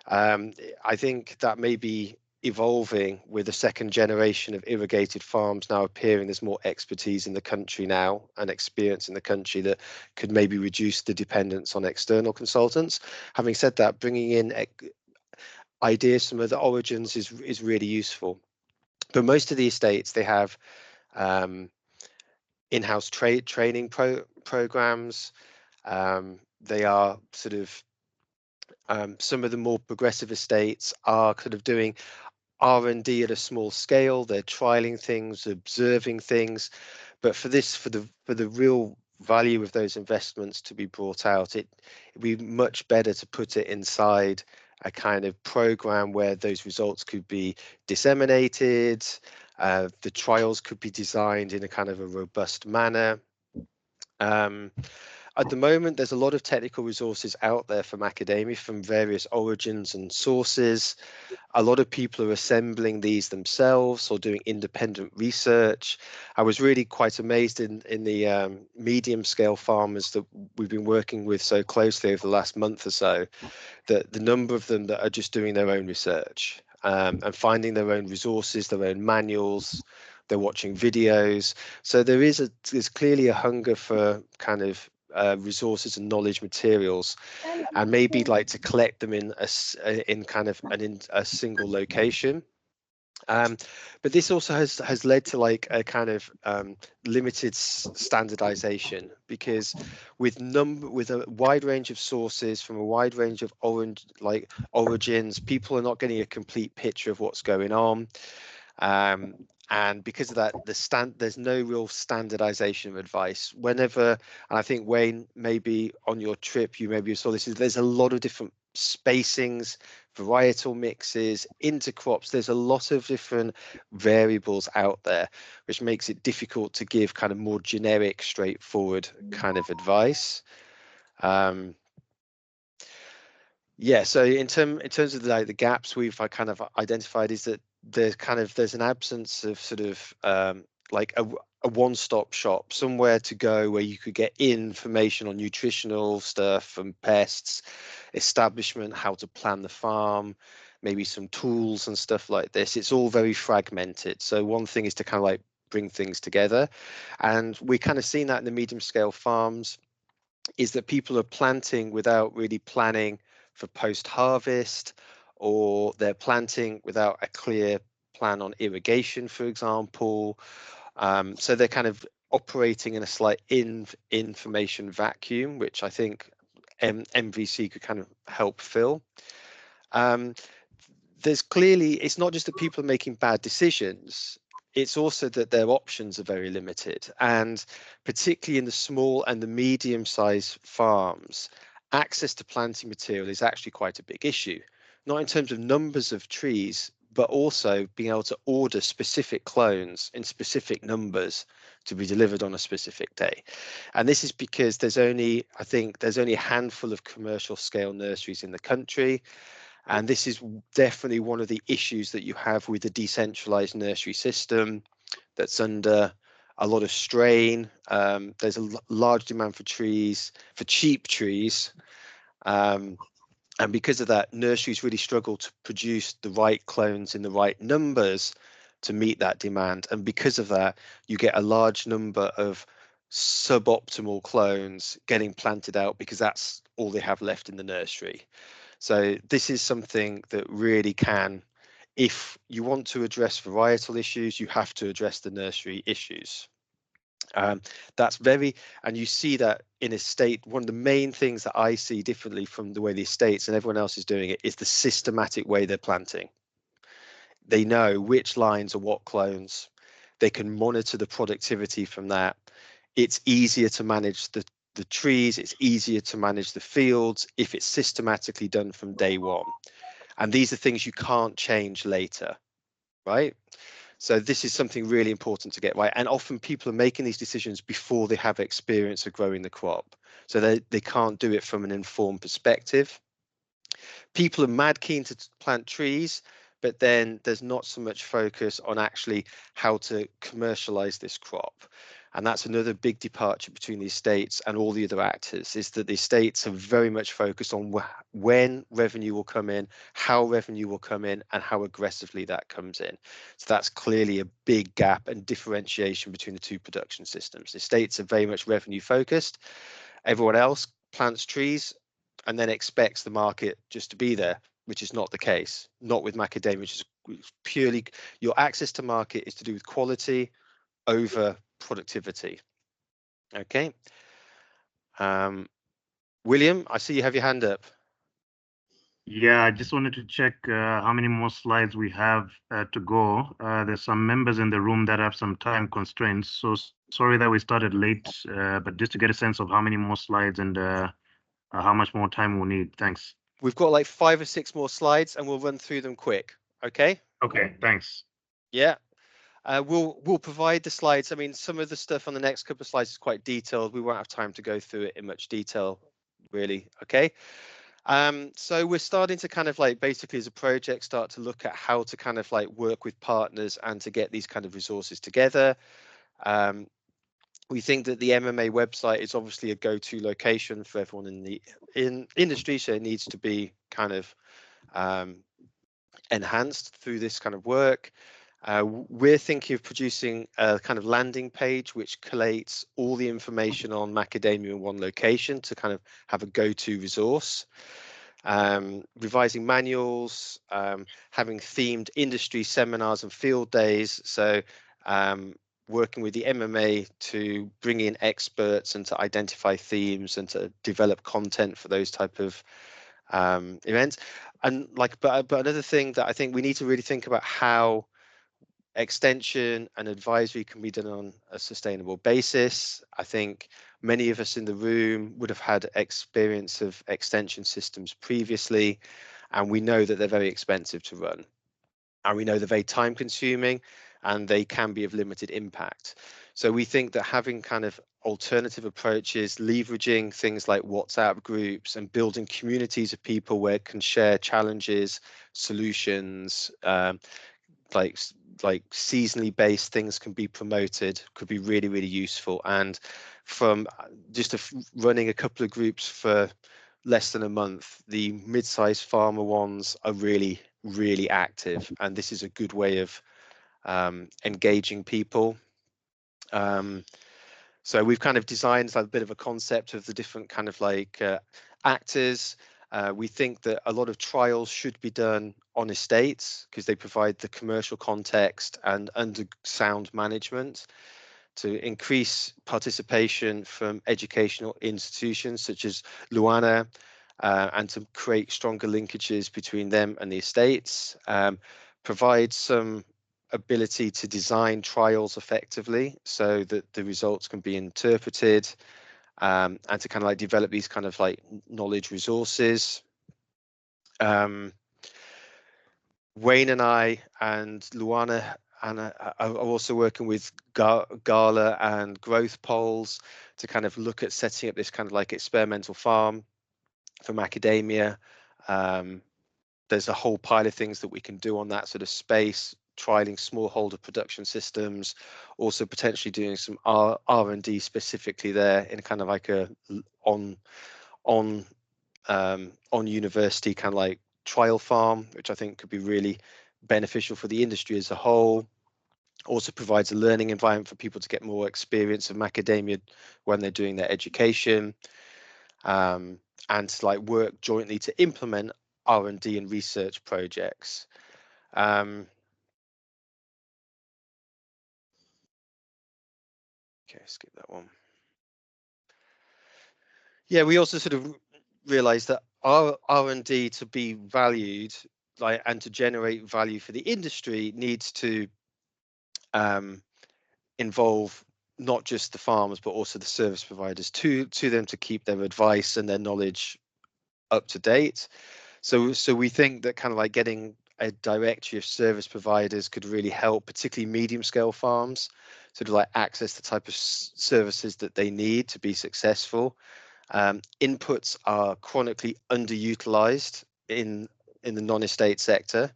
I think that may be evolving with a second generation of irrigated farms now appearing. There's more expertise in the country now and experience in the country that could maybe reduce the dependence on external consultants. Having said that, bringing in ideas from other origins is really useful. But most of the estates, they have in-house training programs. They are sort of some of the more progressive estates are kind of doing R&D at a small scale. They're trialing things, observing things, but for the real value of those investments to be brought out, it'd be much better to put it inside a kind of program where those results could be disseminated. The trials could be designed in a kind of a robust manner. At the moment, there's a lot of technical resources out there for macadamia from various origins and sources. A lot of people are assembling these themselves or doing independent research. I was really quite amazed in the medium scale farmers that we've been working with so closely over the last month or so, that the number of them that are just doing their own research and finding their own resources, their own manuals, they're watching videos. So there's clearly a hunger for kind of resources and knowledge materials, and maybe like to collect them in a single location. But this also has led to like a kind of limited standardization, because with a wide range of sources from a wide range of origins, people are not getting a complete picture of what's going on. And because of that, there's no real standardization of advice. Whenever, and I think Wayne, maybe on your trip, you maybe saw this, there's a lot of different spacings, varietal mixes, intercrops. There's a lot of different variables out there, which makes it difficult to give kind of more generic, straightforward kind of advice. Yeah, so in terms of the gaps we've kind of identified, is that there's an absence of sort of like a one-stop shop, somewhere to go where you could get information on nutritional stuff and pests, establishment, how to plan the farm, maybe some tools and stuff like this. It's all very fragmented. So one thing is to kind of like bring things together, and we kind of seen that in the medium scale farms, is that people are planting without really planning for post-harvest, or they're planting without a clear plan on irrigation, for example. So they're kind of operating in a slight information vacuum, which I think MVC could kind of help fill. There's clearly, it's not just that people are making bad decisions, it's also that their options are very limited. And particularly in the small and the medium-sized farms, access to planting material is actually quite a big issue, not in terms of numbers of trees, but also being able to order specific clones in specific numbers to be delivered on a specific day. And this is because I think there's only a handful of commercial scale nurseries in the country. And this is definitely one of the issues that you have with the decentralized nursery system that's under a lot of strain. There's a large demand for trees, for cheap trees. And because of that, nurseries really struggle to produce the right clones in the right numbers to meet that demand. And because of that, you get a large number of suboptimal clones getting planted out because that's all they have left in the nursery. So this is something that really can, if you want to address varietal issues, you have to address the nursery issues. That's and you see that in estate. One of the main things that I see differently from the way the estates and everyone else is doing it is the systematic way they're planting. They know which lines are what clones. They can monitor the productivity from that. It's easier to manage the trees, it's easier to manage the fields if it's systematically done from day one. And these are things you can't change later, right? So this is something really important to get right. And often people are making these decisions before they have experience of growing the crop. So they can't do it from an informed perspective. People are mad keen to plant trees, but then there's not so much focus on actually how to commercialize this crop. And that's another big departure between the estates and all the other actors, is that the estates are very much focused on when revenue will come in, how revenue will come in, and how aggressively that comes in. So that's clearly a big gap and differentiation between the two production systems. The estates are very much revenue focused. Everyone else plants trees and then expects the market just to be there, which is not the case. Not with macadamia, which is purely, your access to market is to do with quality over productivity. Okay. William, I see you have your hand up. Yeah, I just wanted to check how many more slides we have to go. There's some members in the room that have some time constraints, so sorry that we started late, but just to get a sense of how many more slides and how much more time we'll need. Thanks. We've got like 5 or 6 more slides and we'll run through them quick. Okay. Okay, thanks. Yeah. We'll provide the slides. I mean, some of the stuff on the next couple of slides is quite detailed. We won't have time to go through it in much detail, really. Okay. So we're starting to kind of like basically as a project start to look at how to kind of like work with partners and to get these kind of resources together. We think that the MMA website is obviously a go-to location for everyone in the industry, so it needs to be kind of enhanced through this kind of work. We're thinking of producing a kind of landing page which collates all the information on macadamia in one location to kind of have a go-to resource. Revising manuals, having themed industry seminars and field days. So working with the MMA to bring in experts and to identify themes and to develop content for those type of events. And like, but another thing that I think we need to really think about how extension and advisory can be done on a sustainable basis. I think many of us in the room would have had experience of extension systems previously, and we know that they're very expensive to run. And we know they're very time consuming and they can be of limited impact. So we think that having kind of alternative approaches, leveraging things like WhatsApp groups and building communities of people where it can share challenges, solutions, like seasonally based things can be promoted, could be really, really useful. And from just running a couple of groups for less than a month, the mid-sized farmer ones are really, really active, and this is a good way of engaging people. So we've kind of designed a bit of a concept of the different kind of like actors. We think that a lot of trials should be done on estates because they provide the commercial context and under sound management to increase participation from educational institutions such as Luana, and to create stronger linkages between them and the estates, provide some ability to design trials effectively so that the results can be interpreted, and to kind of like develop these kind of like knowledge resources. Wayne and I and Luana and are also working with Gala and Growth Polls to kind of look at setting up this kind of like experimental farm for macadamia. There's a whole pile of things that we can do on that sort of space, trialing smallholder production systems, also potentially doing some R&D specifically there in kind of like a on university kind of like trial farm, which I think could be really beneficial for the industry as a whole. Also provides a learning environment for people to get more experience of macadamia when they're doing their education, and to like work jointly to implement R&D and research projects. Okay, skip that one. Yeah, we also sort of realized that our R&D to be valued, like, and to generate value for the industry needs to involve not just the farmers but also the service providers to them to keep their advice and their knowledge up to date. So we think that kind of like getting a directory of service providers could really help, particularly medium scale farms, sort of like access the type of services that they need to be successful. Inputs are chronically underutilized in the non-estate sector,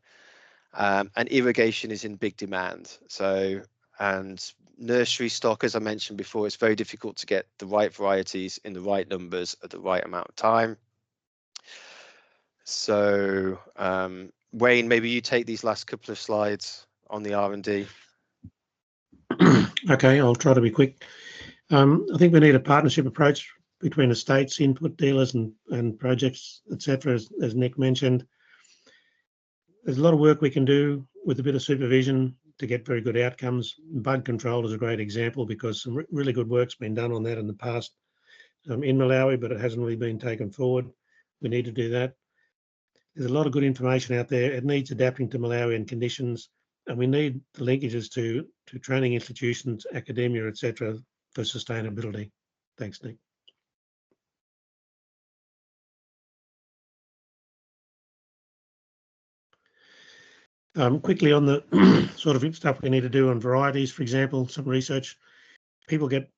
and irrigation is in big demand. So, and nursery stock, as I mentioned before, it's very difficult to get the right varieties in the right numbers at the right amount of time. So Wayne, maybe you take these last couple of slides on the R&D. Okay, I'll try to be quick. I think we need a partnership approach between estates, input dealers and projects, etc. As Nick mentioned. There's a lot of work we can do with a bit of supervision to get very good outcomes. Bug control is a great example because some really good work's been done on that in the past in Malawi, but it hasn't really been taken forward. We need to do that. There's a lot of good information out there. It needs adapting to Malawian conditions, and we need the linkages to training institutions, academia, etc., for sustainability. Thanks, Nick. Quickly on the sort of stuff we need to do on varieties, for example, some research. People get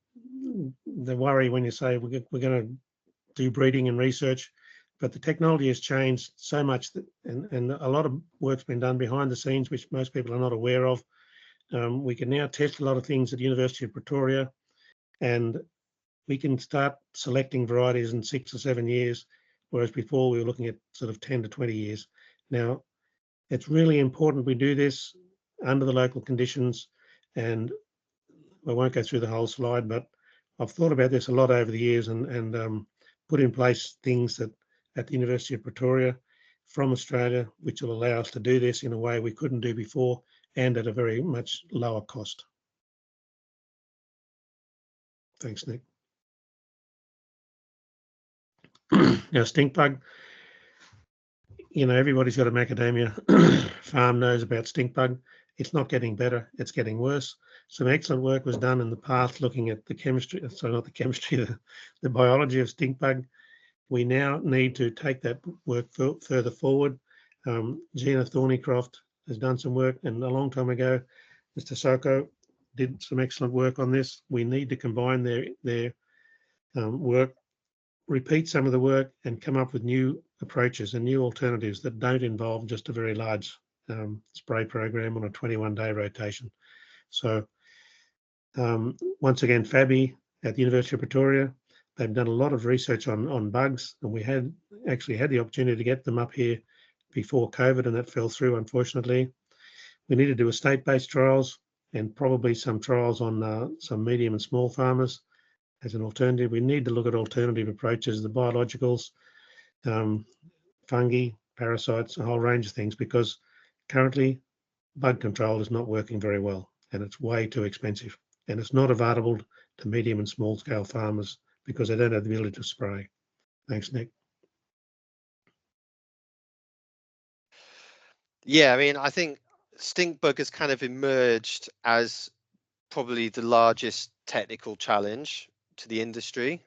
the worry when you say we're going to do breeding and research, but the technology has changed so much that, and a lot of work's been done behind the scenes, which most people are not aware of. We can now test a lot of things at the University of Pretoria, and we can start selecting varieties in 6 or 7 years, whereas before we were looking at sort of 10 to 20 years. Now, it's really important we do this. under the local conditions. And I won't go through the whole slide, but I've thought about this a lot over the years and put in place things that at the University of Pretoria from Australia, which will allow us to do this in a way we couldn't do before and at a very much lower cost. Thanks, Nick. Now, stink bug, you know, everybody's got a macadamia farm knows about stink bug. It's not getting better, it's getting worse. Some excellent work was done in the past looking at the chemistry, sorry, not the chemistry, the biology of stink bug. We now need to take that work further forward. Gina Thornycroft has done some work, and a long time ago, Mr. Soko did some excellent work on this. We need to combine their work, repeat some of the work, and come up with new approaches and new alternatives that don't involve just a very large spray program on a 21-day rotation. So once again, FABI at the University of Pretoria, they've done a lot of research on bugs, and we had actually had the opportunity to get them up here before COVID, and that fell through, unfortunately. We need to do a state-based trials and probably some trials on some medium and small farmers as an alternative. We need to look at alternative approaches, the biologicals, fungi, parasites, a whole range of things, because currently bug control is not working very well, and it's way too expensive, and it's not available to medium and small scale farmers because they don't have the ability to spray. Thanks, Nick. Yeah, I mean, I think stink bug has kind of emerged as probably the largest technical challenge to the industry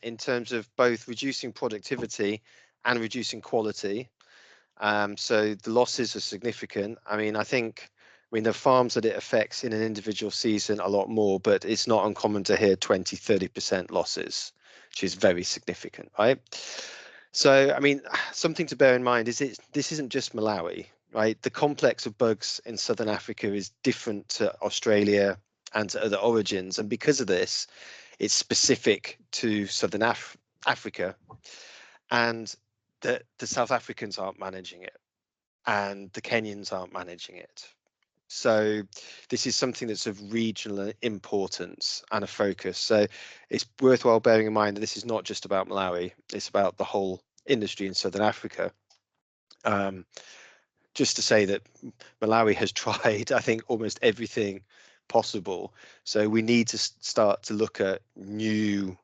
in terms of both reducing productivity and reducing quality. So the losses are significant. I mean, the farms that it affects in an individual season a lot more, but it's not uncommon to hear 20-30% losses, which is very significant, right? So, I mean, something to bear in mind is this isn't just Malawi, right? The complex of bugs in Southern Africa is different to Australia and to other origins. And because of this, it's specific to Southern Africa. And the South Africans aren't managing it, and the Kenyans aren't managing it. So this is something that's of regional importance and a focus. So it's worthwhile bearing in mind that this is not just about Malawi, it's about the whole industry in Southern Africa. Just to say that Malawi has tried, I think, almost everything possible. So we need to start to look at new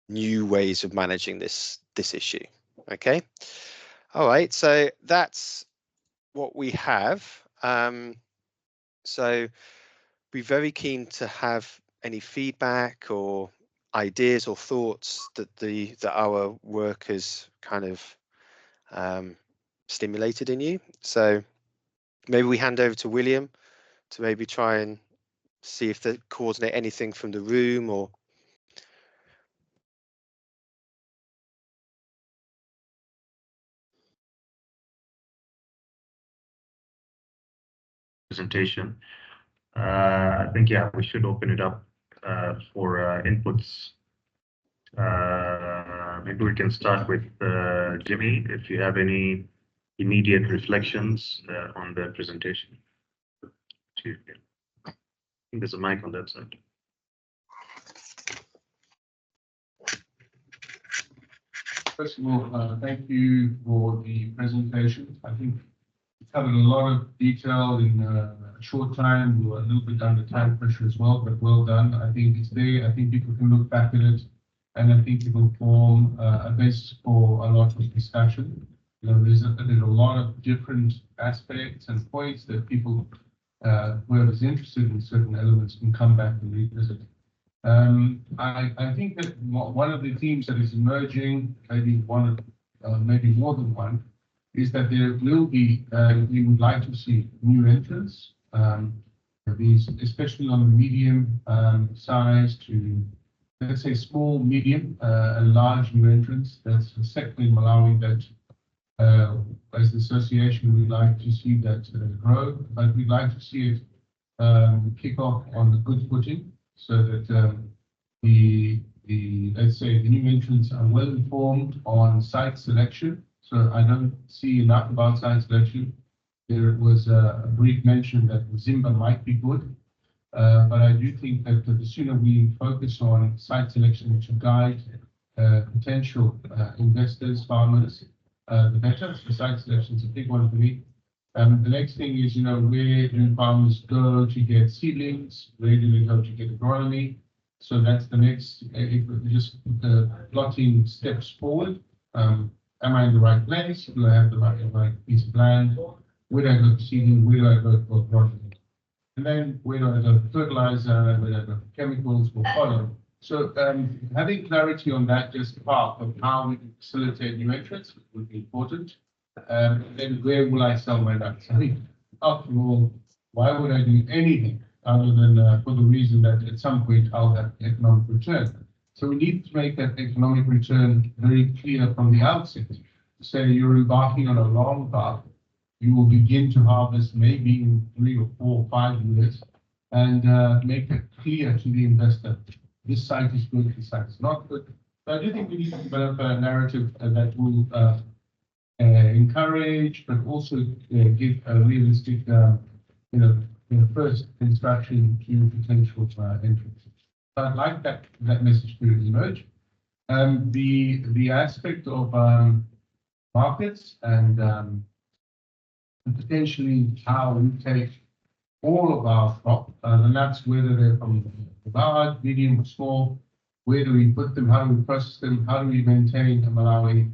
ways of managing this issue. Okay. All right. So that's what we have. So be very keen to have any feedback or ideas or thoughts that our work has kind of stimulated in you. So maybe we hand over to William to maybe try and see if they coordinate anything from the room or. Presentation. I think, yeah, we should open it up for inputs. Maybe we can start with Jimmy, if you have any immediate reflections on the presentation. I think there's a mic on that side. First of all, thank you for the presentation. I think we covered a lot of detail in a short time. We were a little bit under time pressure as well, but well done. I think it's there. I think people can look back at it, and I think it will form a basis for a lot of discussion. You know, there's a lot of different aspects and points that people, whoever's interested in certain elements, can come back and revisit. I think that one of the themes that is emerging, maybe maybe more than one, is that there will be, we would like to see new entrants, these, especially on the medium size to, let's say, small, medium, and large new entrants. That's a sector in Malawi that, as the association, we'd like to see that grow, but we'd like to see it kick off on a good footing, so that let's say the new entrants are well informed on site selection. So I don't see enough about site selection. there was a brief mention that Zimba might be good. But I do think that the sooner we focus on site selection to guide potential investors, farmers, the better. So site selection is a big one for me. The next thing is, where do farmers go to get seedlings? Where do they go to get agronomy? So that's the next, just plotting steps forward. Am I in the right place? Do I have the right piece of land? Where do I go for seeding? Where do I go for agronomy? And then where do I go for fertilizer? Where do I go for chemicals? Will follow. So having clarity on that just part of how we can facilitate new entrants would be important. Then where will I sell my nuts? I think, after all, why would I do anything other than for the reason that at some point I'll have economic return? So we need to make that economic return very clear from the outset. Say you're embarking on a long path, you will begin to harvest maybe in 3 or 4 or 5 years, and make it clear to the investor, this site is good, this site is not good. So I do think we need to develop a narrative that will encourage, but also give a realistic, first instruction to potential entrants. So I'd like that message to emerge. The aspect of markets and potentially how we take all of our crop, the nuts, whether they're from large, medium, or small, where do we put them, how do we process them, how do we maintain a Malawi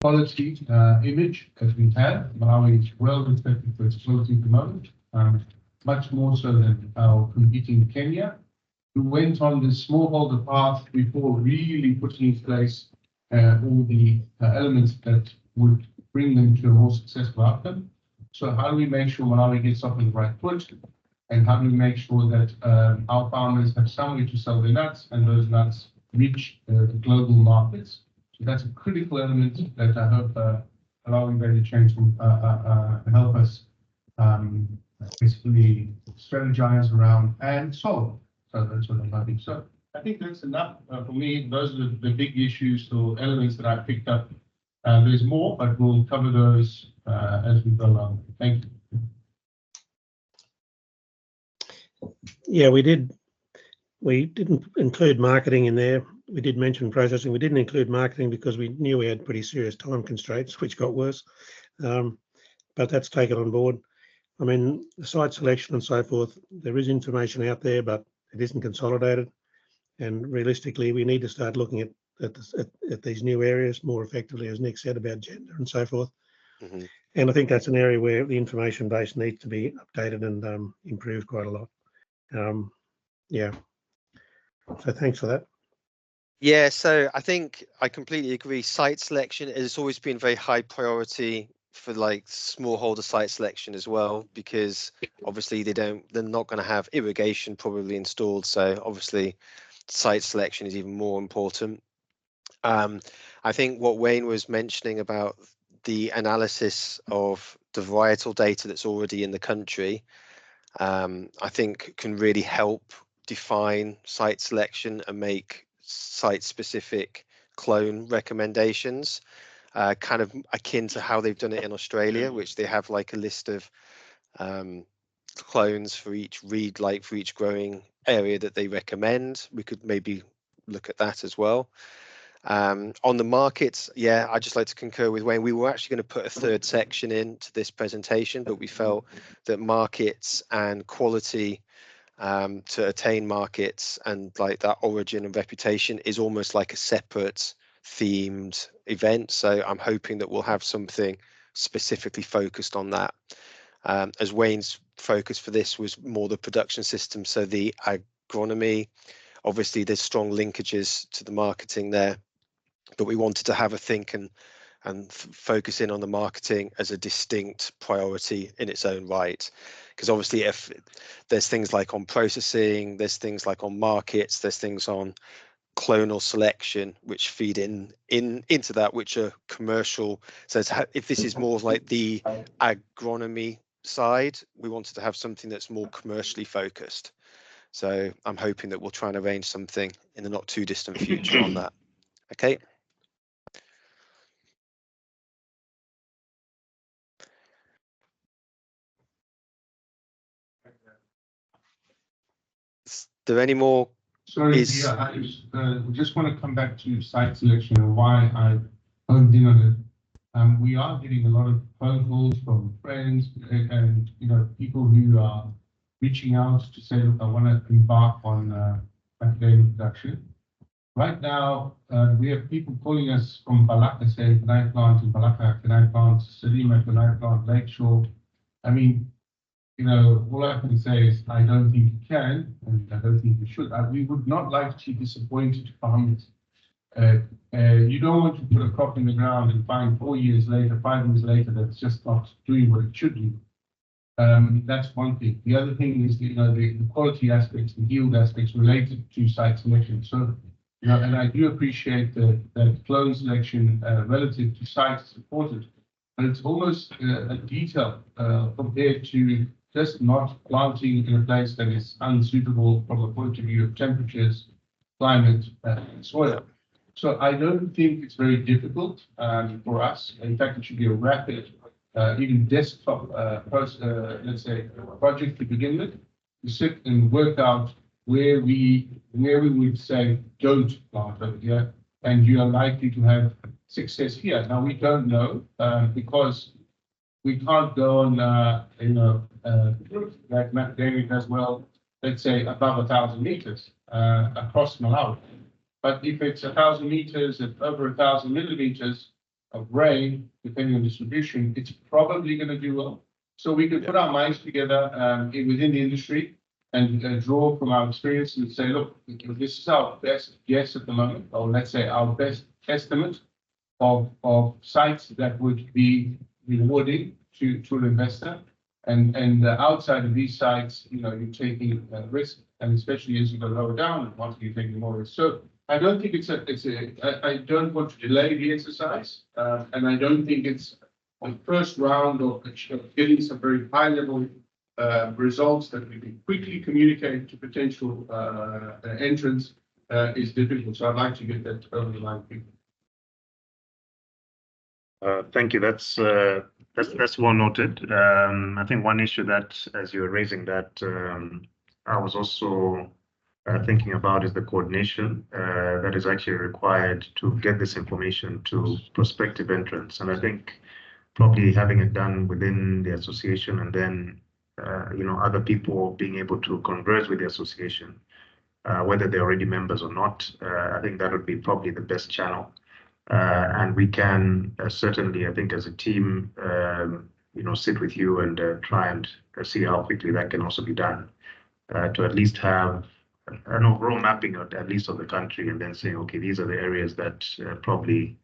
quality image that we have. Malawi is well respected for its quality at the moment, much more so than our competing Kenya, who went on this smallholder path before really putting in place all the elements that would bring them to a more successful outcome. So how do we make sure Malawi gets off on the right foot? And how do we make sure that our farmers have somewhere to sell their nuts and those nuts reach the global markets? So that's a critical element that I hope allowing value chains will help us basically strategize around and solve. So that's what I'm hoping. So I think that's enough for me. Those are the big issues or elements that I picked up. There's more, but we'll cover those as we go along. Thank you. Yeah, we didn't include marketing in there. We did mention processing. We didn't include marketing because we knew we had pretty serious time constraints, which got worse. But that's taken on board. I mean, the site selection and so forth, there is information out there, but it isn't consolidated. And realistically, we need to start looking at these new areas more effectively, as Nick said, about gender and so forth. Mm-hmm. And I think that's an area where the information base needs to be updated and improved quite a lot. Yeah. So thanks for that. Yeah, so I think I completely agree. Site selection has always been very high priority for like smallholder site selection as well, because obviously they're not going to have irrigation probably installed. So obviously site selection is even more important. I think what Wayne was mentioning about the analysis of the varietal data that's already in the country, I think can really help define site selection and make site-specific clone recommendations, kind of akin to how they've done it in Australia, which they have like a list of clones for each for each growing area that they recommend. We could maybe look at that as well. On the markets, yeah, I'd just like to concur with Wayne. We were actually going to put a third section into this presentation, but we felt that markets and quality to attain markets and like that origin and reputation is almost like a separate themed event. So I'm hoping that we'll have something specifically focused on that. As Wayne's focus for this was more the production system, so the agronomy, obviously there's strong linkages to the marketing there, but we wanted to have a think and focus in on the marketing as a distinct priority in its own right. Because obviously if there's things like on processing, there's things like on markets, there's things on clonal selection which feed into that, which are commercial. So if this is more like the agronomy side, we wanted to have something that's more commercially focused. So I'm hoping that we'll try and arrange something in the not too distant future on that. Okay. there any more? Sorry, yeah, I just want to come back to site selection and why I honed in on it. We are getting a lot of phone calls from friends and people who are reaching out to say, look, I want to embark on macadamia production. Right now, we have people calling us from Balaka saying, can I plant in Balaka, can I plant Salima, can I plant Lakeshore? I mean, all I can say is I don't think you can, and I don't think you should. We would not like to disappoint farmers. You don't want to put a crop in the ground and find 4 years later, 5 years later, that it's just not doing what it should do. That's one thing. The other thing is, the quality aspects, the yield aspects related to site selection. So, and I do appreciate that clone selection relative to site is important, but it's almost a detail compared to just not planting in a place that is unsuitable from a point of view of temperatures, climate, and soil. So I don't think it's very difficult for us. In fact, it should be a rapid, even desktop let's say, project to begin with, to sit and work out where we would say don't plant over here, and you are likely to have success here. Now we don't know because we can't go on, like macadamia does well, let's say above 1,000 meters across Malawi. But if it's 1,000 meters and over 1,000 millimeters of rain, depending on distribution, it's probably going to do well. So we can put our minds together within the industry and draw from our experience and say, look, this is our best guess at the moment, or let's say our best estimate of sites that would be rewarding to an investor. And outside of these sites, you're taking risk, and especially as you go lower down, you're taking more risk. So I don't think I don't want to delay the exercise, and I don't think it's on first round of getting some very high level results that we can quickly communicate to potential entrants is difficult. So I'd like to get that over the line quickly. Thank you. That's well noted. I think one issue that, as you were raising that, I was also thinking about is the coordination that is actually required to get this information to prospective entrants. And I think probably having it done within the association and then, other people being able to converse with the association, whether they're already members or not, I think that would be probably the best channel. And we can certainly, I think, as a team, sit with you and try and see how quickly that can also be done to at least have an overall mapping at least of the country, and then saying, okay, these are the areas that probably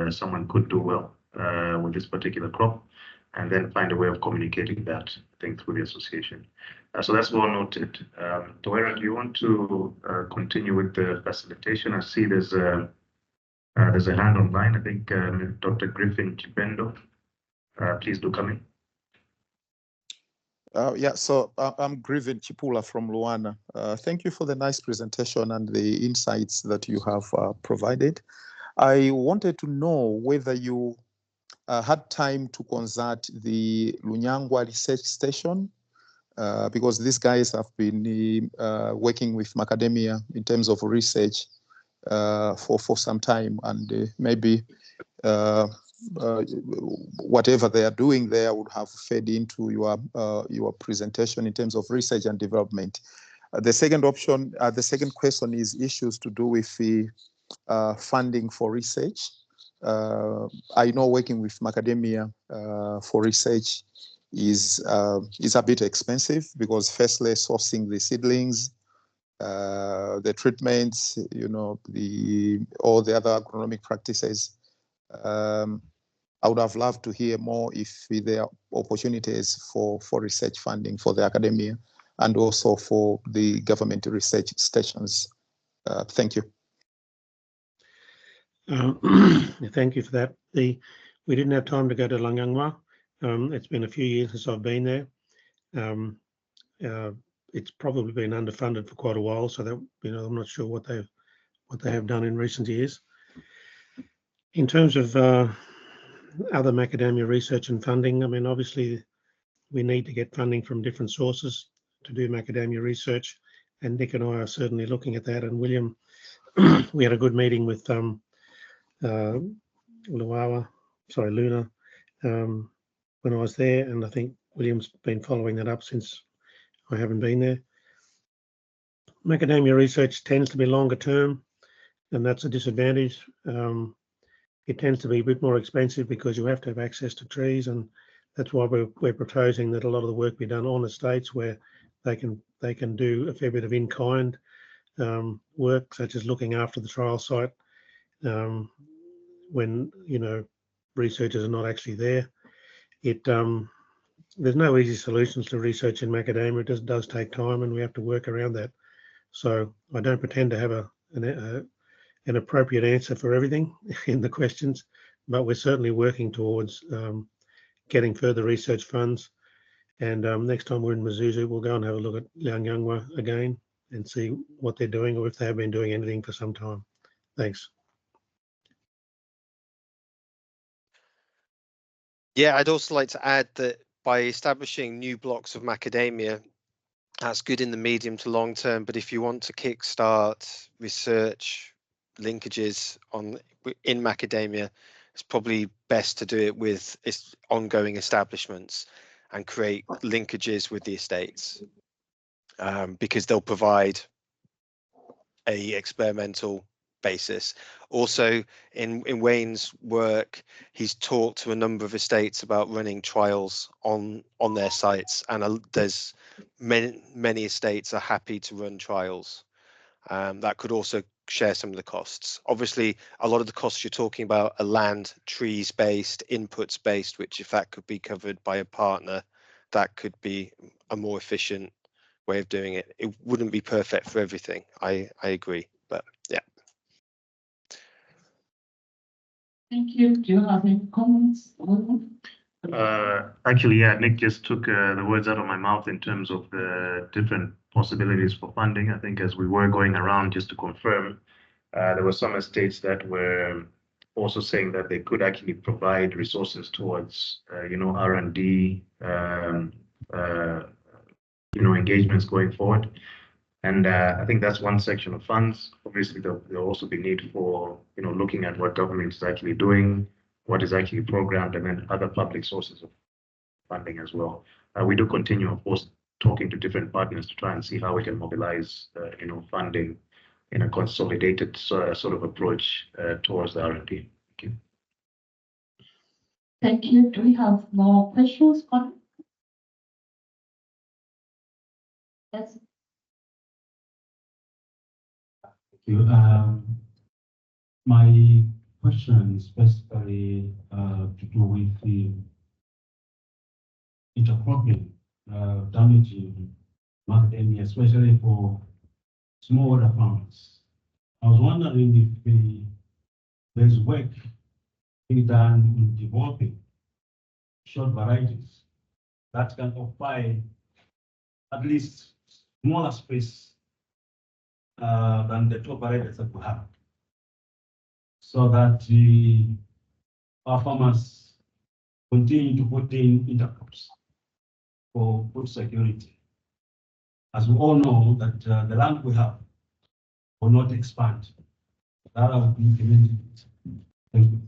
someone could do well with this particular crop, and then find a way of communicating that, I think, through the association. So that's well noted. Toera, do you want to continue with the facilitation? I see there's a hand online. I think Dr. Griffin Chipendo, please do come in. So I'm Griffin Chipula from Luana. Thank you for the nice presentation and the insights that you have provided. I wanted to know whether you had time to consult the Lunyangwa Research Station, because these guys have been working with Macadamia in terms of research for some time, and maybe whatever they are doing there would have fed into your presentation in terms of research and development. The second question is issues to do with the funding for research. I know working with Macadamia for research is a bit expensive, because firstly sourcing the seedlings, the treatments, all the other agronomic practices. I would have loved to hear more if there are opportunities for research funding for the academia and also for the government research stations. Thank you. Thank you for that. We didn't have time to go to Lunyangwa. It's been a few years since I've been there. It's probably been underfunded for quite a while, so that I'm not sure what they have done in recent years. In terms of other macadamia research and funding, I mean, obviously we need to get funding from different sources to do macadamia research. Nick and I are certainly looking at that. And William, we had a good meeting with Luna, when I was there, and I think William's been following that up since I haven't been there. Macadamia research tends to be longer term, and that's a disadvantage. It tends to be a bit more expensive because you have to have access to trees, and that's why we're proposing that a lot of the work be done on estates where they can do a fair bit of in-kind work, such as looking after the trial site when researchers are not actually there. There's no easy solutions to research in macadamia. It just does take time, and we have to work around that. So I don't pretend to have an appropriate answer for everything in the questions, but we're certainly working towards getting further research funds. And next time we're in Mzuzu, we'll go and have a look at Liangyangwa again and see what they're doing, or if they have been doing anything for some time. Thanks. Yeah, I'd also like to add that by establishing new blocks of macadamia, that's good in the medium to long term. But if you want to kickstart research linkages in macadamia, it's probably best to do it with ongoing establishments and create linkages with the estates, because they'll provide a experimental basis. Also, in Wayne's work, he's talked to a number of estates about running trials on their sites, and there's many estates are happy to run trials. That could also share some of the costs. Obviously, a lot of the costs you're talking about are land, trees based, inputs based, which if that could be covered by a partner, that could be a more efficient way of doing it. It wouldn't be perfect for everything. I agree, but yeah. Thank you. Do you have any comments? Actually, yeah, Nick just took the words out of my mouth in terms of the different possibilities for funding. I think as we were going around, just to confirm, there were some estates that were also saying that they could actually provide resources towards, R&D, engagements going forward. And I think that's one section of funds. Obviously, there'll also be need for, looking at what government is actually doing, what is actually programmed, and then other public sources of funding as well. We do continue, of course, talking to different partners to try and see how we can mobilize, funding in a consolidated sort of approach towards the R&D. Thank you. Thank you. Do we have more questions? Yes. Thank you. My question is basically to do with the intercropping damaging macadamia, especially for smallholder farmers. I was wondering if there's work being done in developing short varieties that can occupy at least smaller space than the top varieties that we have, so that our farmers continue to put in intercrops for food security. As we all know that the land we have will not expand. That I would be implementing it. Thank you.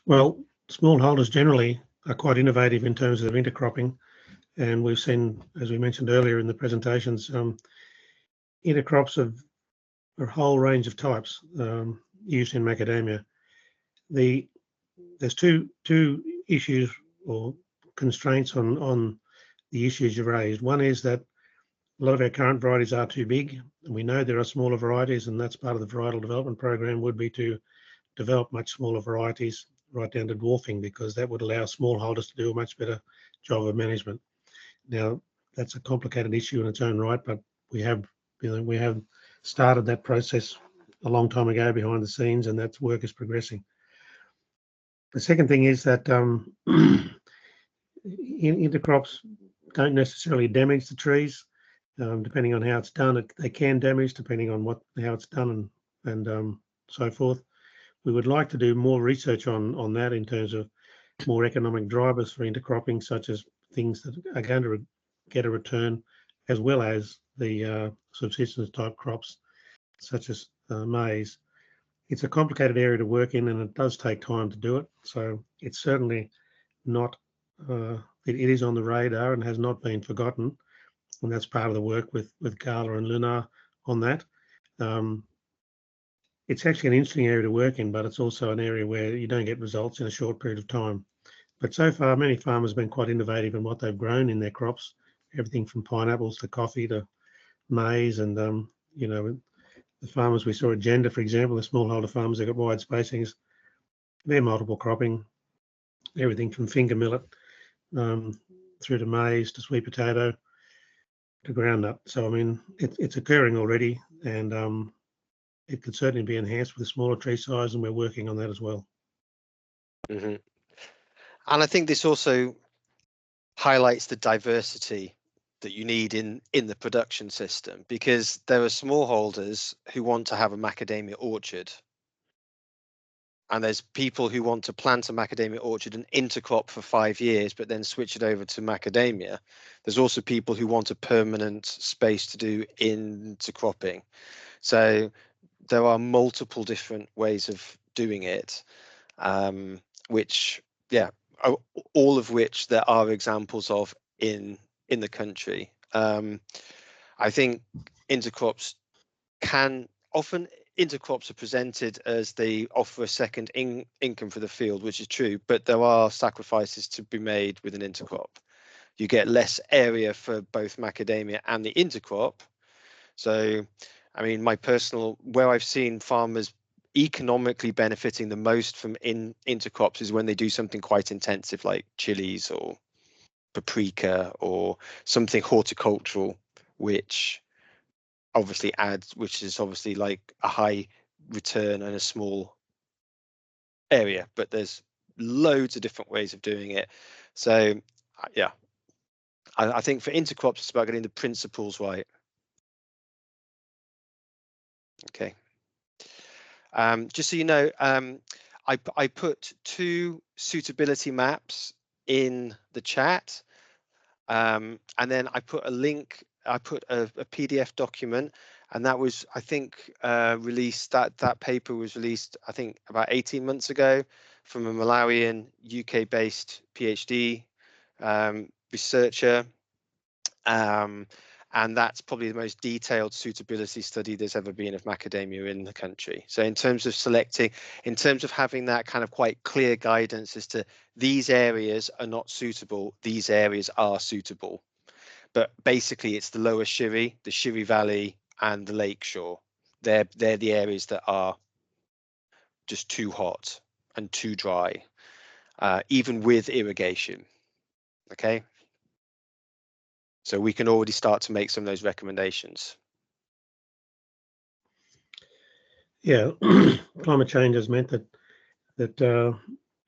Well, smallholders generally are quite innovative in terms of intercropping, and we've seen, as we mentioned earlier in the presentations, intercrops of a whole range of types used in macadamia. There's two issues or constraints on the issues you raised. One is that a lot of our current varieties are too big, and we know there are smaller varieties, and that's part of the varietal development program would be to develop much smaller varieties right down to dwarfing, because that would allow smallholders to do a much better job of management. Now, that's a complicated issue in its own right, but we have started that process a long time ago behind the scenes, and that work is progressing. The second thing is that intercrops don't necessarily damage the trees, depending on how it's done. They can damage depending on how it's done and so forth. We would like to do more research on that in terms of more economic drivers for intercropping, such as things that are going to get a return, as well as the subsistence type crops, such as maize. It's a complicated area to work in, and it does take time to do it. So it's certainly not, it is on the radar and has not been forgotten. And that's part of the work with Carla and Lunar on that. It's actually an interesting area to work in, but it's also an area where you don't get results in a short period of time. But so far, many farmers have been quite innovative in what they've grown in their crops, everything from pineapples to coffee to maize. And, you know, the farmers we saw at Gender, for example, the smallholder farmers, they've got wide spacings, they're multiple cropping, everything from finger millet through to maize to sweet potato to groundnut. So, I mean, it's occurring already, and it could certainly be enhanced with a smaller tree size, and we're working on that as well. And I think this also highlights the diversity that you need in the production system, because there are smallholders who want to have a macadamia orchard, and there's people who want to plant a macadamia orchard and intercrop for 5 years but then switch it over to macadamia. There's also people who want a permanent space to do intercropping. So there are multiple different ways of doing it, which, yeah, all of which there are examples of in the country. I think intercrops intercrops are presented as they offer a second income for the field, which is true, but there are sacrifices to be made with an intercrop. You get less area for both macadamia and the intercrop. So, I mean, where I've seen farmers economically benefiting the most from intercrops is when they do something quite intensive like chilies or paprika or something horticultural, which is obviously like a high return and a small area, but there's loads of different ways of doing it. So yeah, I think for intercrops it's about getting the principles right. Okay. Just so you know, I put 2 suitability maps in the chat, and then I put a link. I put a PDF document, and that was, I think, released. That paper was released, I think, about 18 months ago, from a Malawian UK-based PhD researcher. And that's probably the most detailed suitability study there's ever been of macadamia in the country. So in terms of having that kind of quite clear guidance as to these areas are not suitable, these areas are suitable. But basically it's the lower Shiri, the Shiri Valley and the Lakeshore. They're the areas that are just too hot and too dry, even with irrigation. Okay. So we can already start to make some of those recommendations. Yeah, climate change has meant that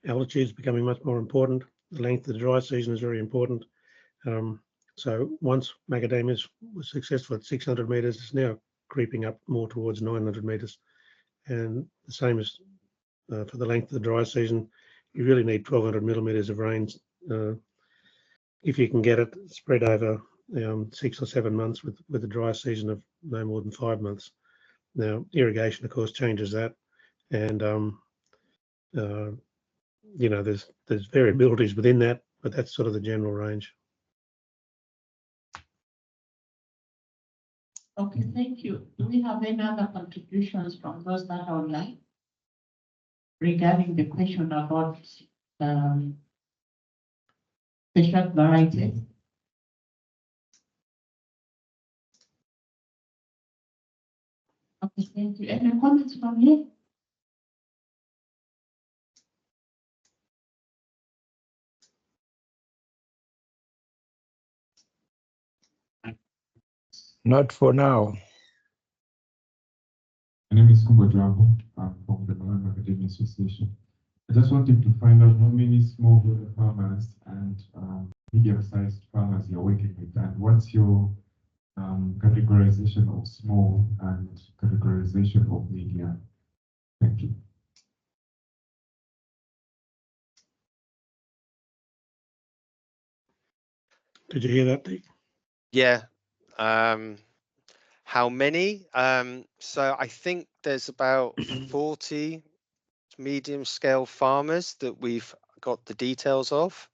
altitude is becoming much more important. The length of the dry season is very important. So once macadamia was successful at 600 meters, it's now creeping up more towards 900 meters. And the same as for the length of the dry season, you really need 1200 millimeters of rain if you can get it spread over 6 or 7 months with a dry season of no more than 5 months. Now, irrigation, of course, changes that, and you know, there's variabilities within that, but that's sort of the general range. Okay, thank you. Do we have any other contributions from those that are online regarding the question about special varieties? Okay, thank you. Any comments from you? Not for now. My name is Kubo Dwabo. I'm from the Malawi Macadamia Association. I just wanted to find out how many smallholder farmers and medium-sized farmers you're working with, and what's your categorization of small and categorization of medium. Thank you. Did you hear that, Dick? Yeah. How many? So I think there's about 40 medium scale farmers that we've got the details of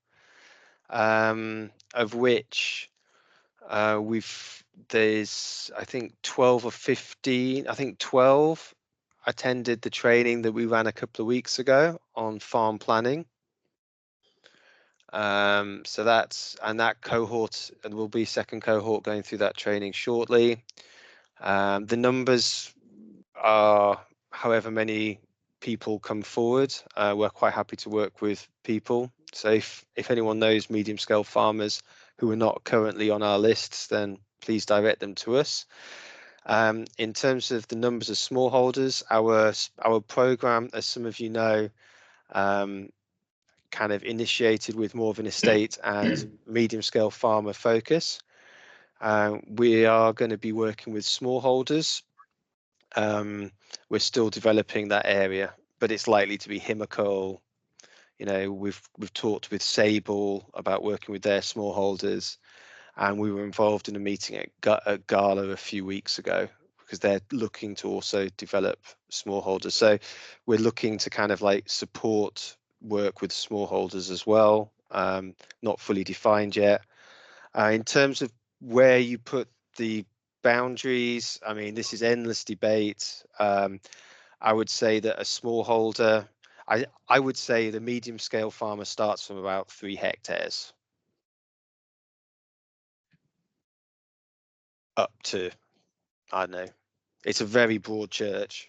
which there's I think 12 or 15, I think 12 attended the training that we ran a couple of weeks ago on farm planning. So that cohort, and there will be a second cohort going through that training shortly. The numbers are however many people come forward. We're quite happy to work with people. So if anyone knows medium scale farmers who are not currently on our lists, then please direct them to us. In terms of the numbers of smallholders, our program, as some of you know, kind of initiated with more of an estate and medium scale farmer focus. We are going to be working with smallholders. We're still developing that area, but it's likely to be Himacol. You know, we've talked with Sable about working with their smallholders, and we were involved in a meeting at Gala a few weeks ago because they're looking to also develop smallholders. So we're looking to kind of like support work with smallholders as well. Not fully defined yet. In terms of where you put the boundaries, I mean, this is endless debate. I would say that a smallholder, I would say the medium scale farmer starts from about 3 hectares up to, I don't know, it's a very broad church.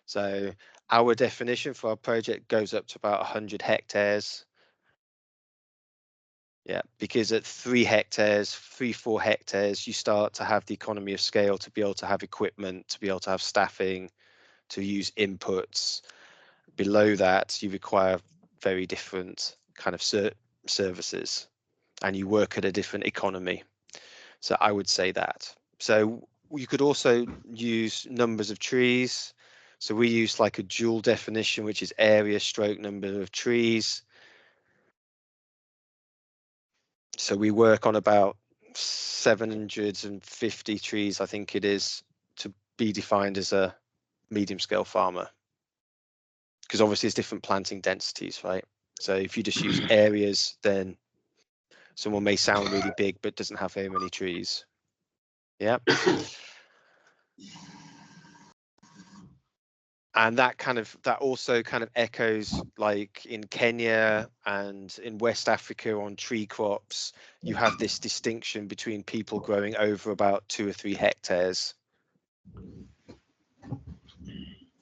So our definition for our project goes up to about 100 hectares. Yeah, because at 3 hectares, 4 hectares, you start to have the economy of scale to be able to have equipment, to be able to have staffing, to use inputs. Below that, you require very different kind of services, and you work at a different economy. So I would say that. So you could also use numbers of trees. So we use like a dual definition, which is area stroke number of trees. So we work on about 750 trees, I think it is, to be defined as a medium scale farmer. Because obviously it's different planting densities, right? So if you just use areas, then someone may sound really big, but doesn't have very many trees. Yeah. And that also kind of echoes like in Kenya and in West Africa on tree crops, you have this distinction between people growing over about 2 or 3 hectares.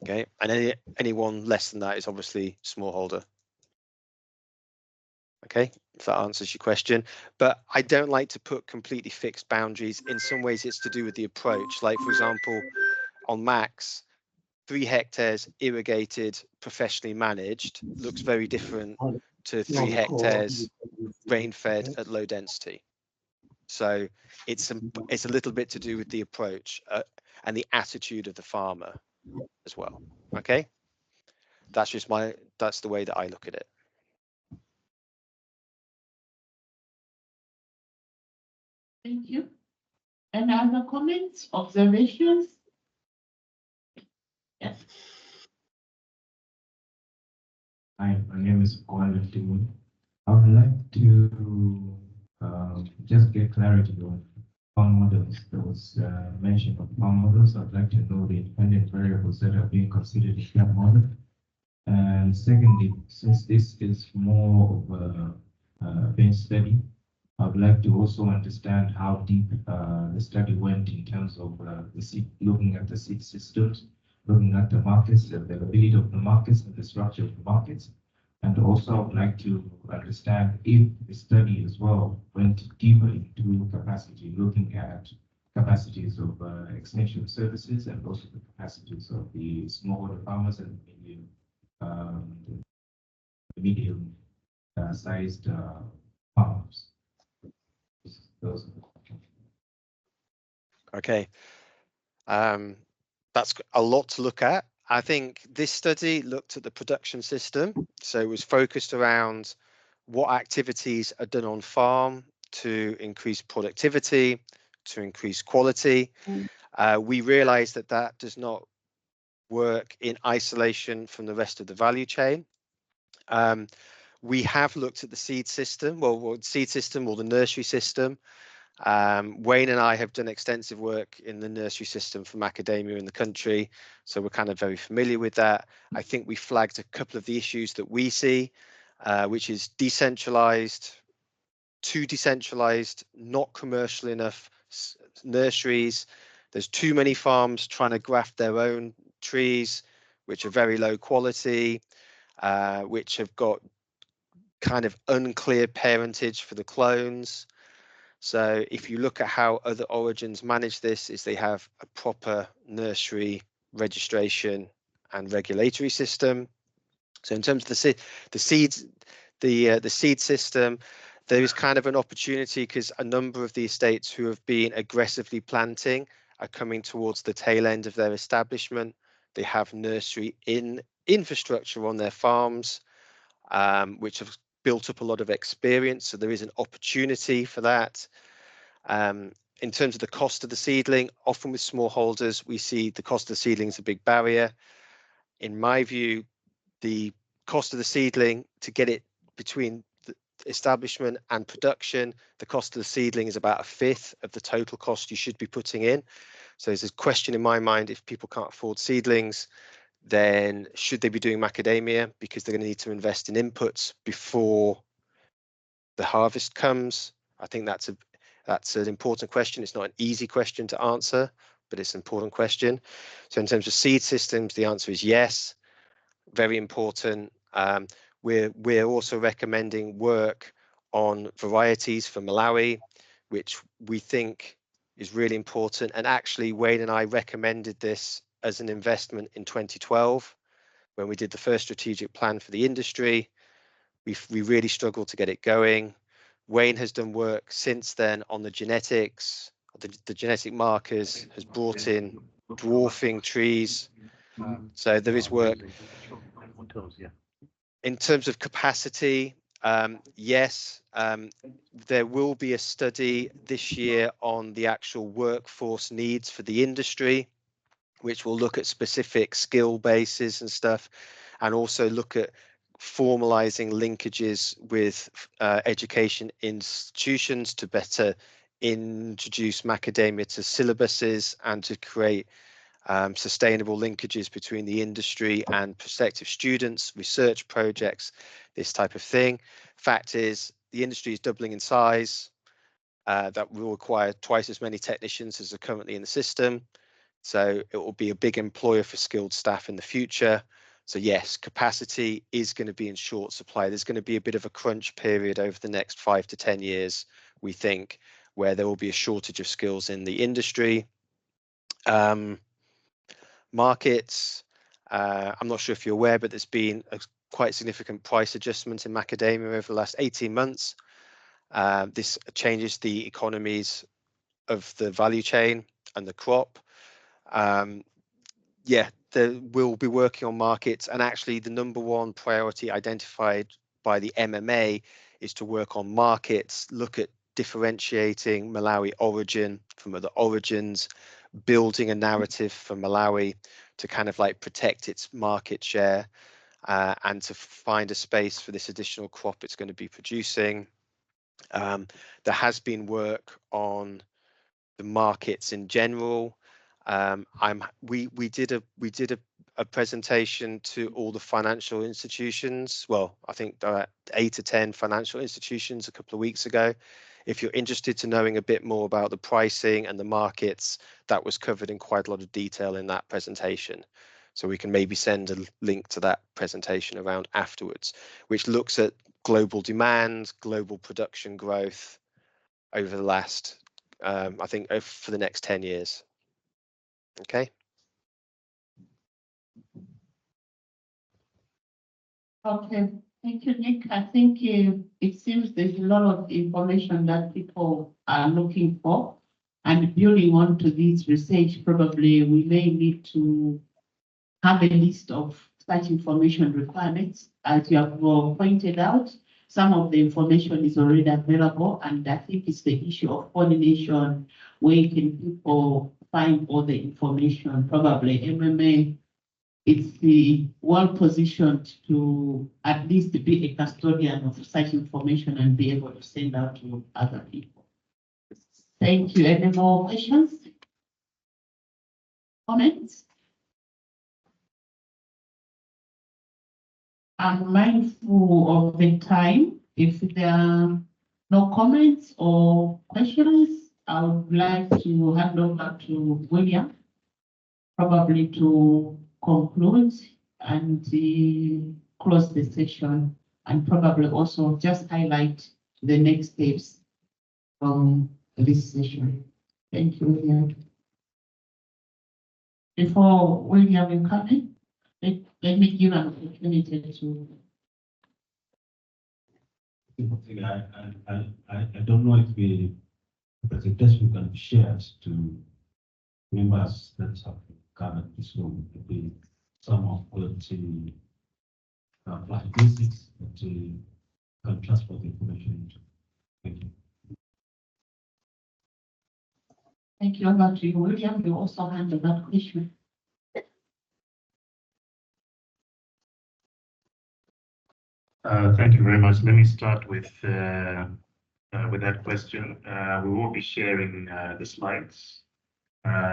Okay, and anyone less than that is obviously smallholder. Okay, if that answers your question. But I don't like to put completely fixed boundaries. In some ways, it's to do with the approach. Like, for example, on Max, 3 hectares irrigated, professionally managed looks very different to 3 hectares rain-fed at low density. So it's a little bit to do with the approach and the attitude of the farmer as well. Okay, that's the way that I look at it. Thank you. Any other comments, observations? Yes. Hi, my name is Owen Timur. I would like to just get clarity on farm models. There was mention of farm models. I'd like to know the independent variables that are being considered in that model. And secondly, since this is more of a bench study, I would like to also understand how deep the study went in terms of looking at the seed systems, looking at the markets, the availability of the markets and the structure of the markets. And also I would like to understand if the study as well went deeper into capacity, looking at capacities of extension services and also the capacities of the smallholder farmers and medium sized farmers. Those are the questions. Okay, that's a lot to look at. I think this study looked at the production system, so it was focused around what activities are done on farm to increase productivity, to increase quality. We realize that that does not work in isolation from the rest of the value chain. We have looked at the seed system, well, seed system or the nursery system. Wayne and I have done extensive work in the nursery system for macadamia in the country, so we're kind of very familiar with that. I think we flagged a couple of the issues that we see, which is decentralized, too decentralized, not commercial enough nurseries. There's too many farms trying to graft their own trees, which are very low quality, which have got kind of unclear parentage for the clones. So if you look at how other origins manage this, is they have a proper nursery registration and regulatory system. So in terms of the seed system, there is kind of an opportunity because a number of the estates who have been aggressively planting are coming towards the tail end of their establishment. They have nursery infrastructure on their farms, which have built up a lot of experience. So there is an opportunity for that. In terms of the cost of the seedling, often with smallholders, we see the cost of the seedling is a big barrier. In my view, the cost of the seedling to get it between the establishment and production, the cost of the seedling is about 1/5 of the total cost you should be putting in. So there's a question in my mind, if people can't afford seedlings, then should they be doing macadamia, because they're going to need to invest in inputs before the harvest comes? I think that's an important question. It's not an easy question to answer, but it's an important question. So in terms of seed systems, the answer is yes, very important. We're also recommending work on varieties for Malawi, which we think is really important. And actually, Wayne and I recommended this as an investment in 2012 when we did the first strategic plan for the industry. We really struggled to get it going. Wayne has done work since then on the genetics, the genetic markers, has brought in dwarfing trees. So there is work. In terms of capacity, yes, there will be a study this year on the actual workforce needs for the industry, which will look at specific skill bases and stuff, and also look at formalizing linkages with education institutions to better introduce macadamia to syllabuses and to create sustainable linkages between the industry and prospective students, research projects, this type of thing. Fact is, the industry is doubling in size. That will require twice as many technicians as are currently in the system. So it will be a big employer for skilled staff in the future. So yes, capacity is going to be in short supply. There's going to be a bit of a crunch period over the next 5 to 10 years, we think, where there will be a shortage of skills in the industry. Markets, I'm not sure if you're aware, but there's been a quite significant price adjustment in macadamia over the last 18 months. This changes the economies of the value chain and the crop. Yeah, we'll be working on markets, and actually the number one priority identified by the MMA is to work on markets, look at differentiating Malawi origin from other origins, building a narrative for Malawi to kind of like protect its market share, and to find a space for this additional crop it's going to be producing. There has been work on the markets in general. We did a presentation to all the financial institutions. Well, I think 8 to 10 financial institutions a couple of weeks ago. If you're interested to knowing a bit more about the pricing and the markets, that was covered in quite a lot of detail in that presentation. So we can maybe send a link to that presentation around afterwards, which looks at global demand, global production growth over the last, I think, for the next 10 years. Okay. Okay, thank you, Nick. I think it seems there's a lot of information that people are looking for, and building on to this research, probably we may need to have a list of such information requirements, as you have pointed out. some of the information is already available, and I think it's the issue of pollination, where can people find all the information. Probably MMA, it's well positioned to at least be a custodian of such information and be able to send out to other people. Thank you. Any more questions? Comments? I'm mindful of the time. If there are no comments or questions, I would like to hand over to William, probably to conclude and close the session, and probably also just highlight the next steps from this session. Thank you, William. Before William will come in, let me give an opportunity to. I don't know if the presentation can be shared to members that have gathered this room. Maybe some of the basics that can transfer the information into. Thank you. Thank you. Over to you, William. You also handle that question. Thank you very much. Let me start with that question. We will be sharing the slides.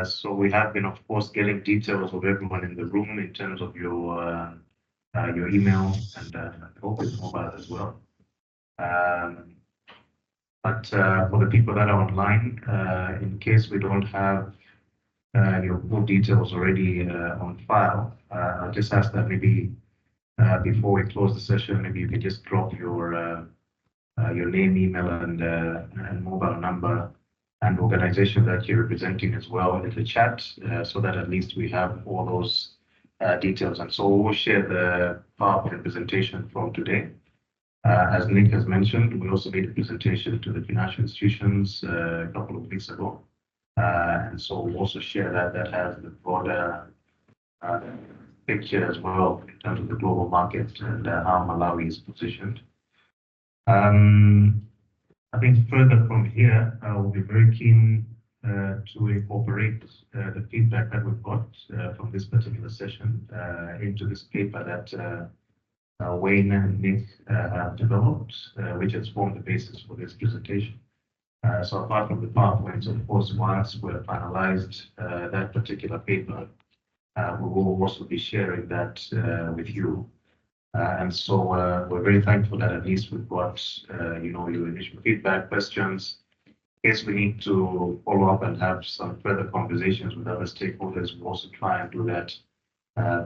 So we have been, of course, getting details of everyone in the room in terms of your email and open mobile as well. But for the people that are online, in case we don't have your full details already on file, I'll just ask that maybe before we close the session, maybe you can just drop your name, email, and mobile number and organization that you're representing as well in the chat, so that at least we have all those details. And so we'll share the PowerPoint presentation from today. As Nick has mentioned, we also made a presentation to the financial institutions a couple of weeks ago. And so we'll also share that has the broader picture as well in terms of the global market and how Malawi is positioned. I think further from here, we'll be very keen to incorporate the feedback that we've got from this particular session into this paper that Wayne and Nick have developed, which has formed the basis for this presentation. So apart from the PowerPoints, of course, once we've finalized that particular paper, we will also be sharing that with you. And so we're very thankful that at least we've got your initial feedback, questions. In case we need to follow up and have some further conversations with other stakeholders, we'll also try and do that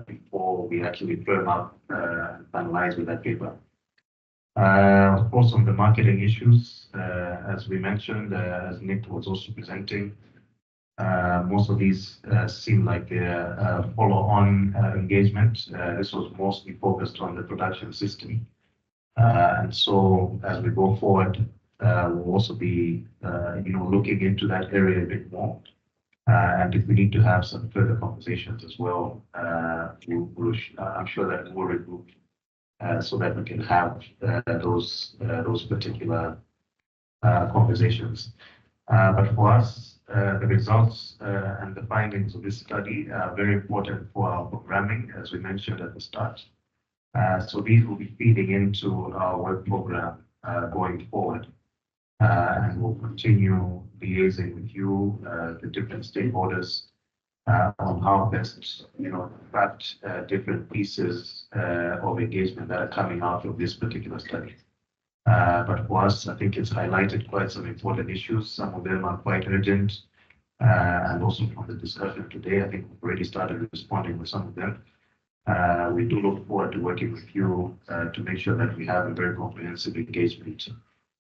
before we actually firm up and finalize with that paper. Of course, on the marketing issues, as we mentioned, as Nick was also presenting, most of these seem like they're follow-on engagement. This was mostly focused on the production system. And so as we go forward, we'll also be looking into that area a bit more. And if we need to have some further conversations as well, I'm sure that we'll regroup so that we can have those particular conversations. But for us, the results and the findings of this study are very important for our programming, as we mentioned at the start. So these will be feeding into our work program going forward. And we'll continue liaising with you, the different stakeholders, on how best, craft different pieces of engagement that are coming out of this particular study. But for us, I think it's highlighted quite some important issues. Some of them are quite urgent. And also from the discussion today, I think we've already started responding with some of them. We do look forward to working with you to make sure that we have a very comprehensive engagement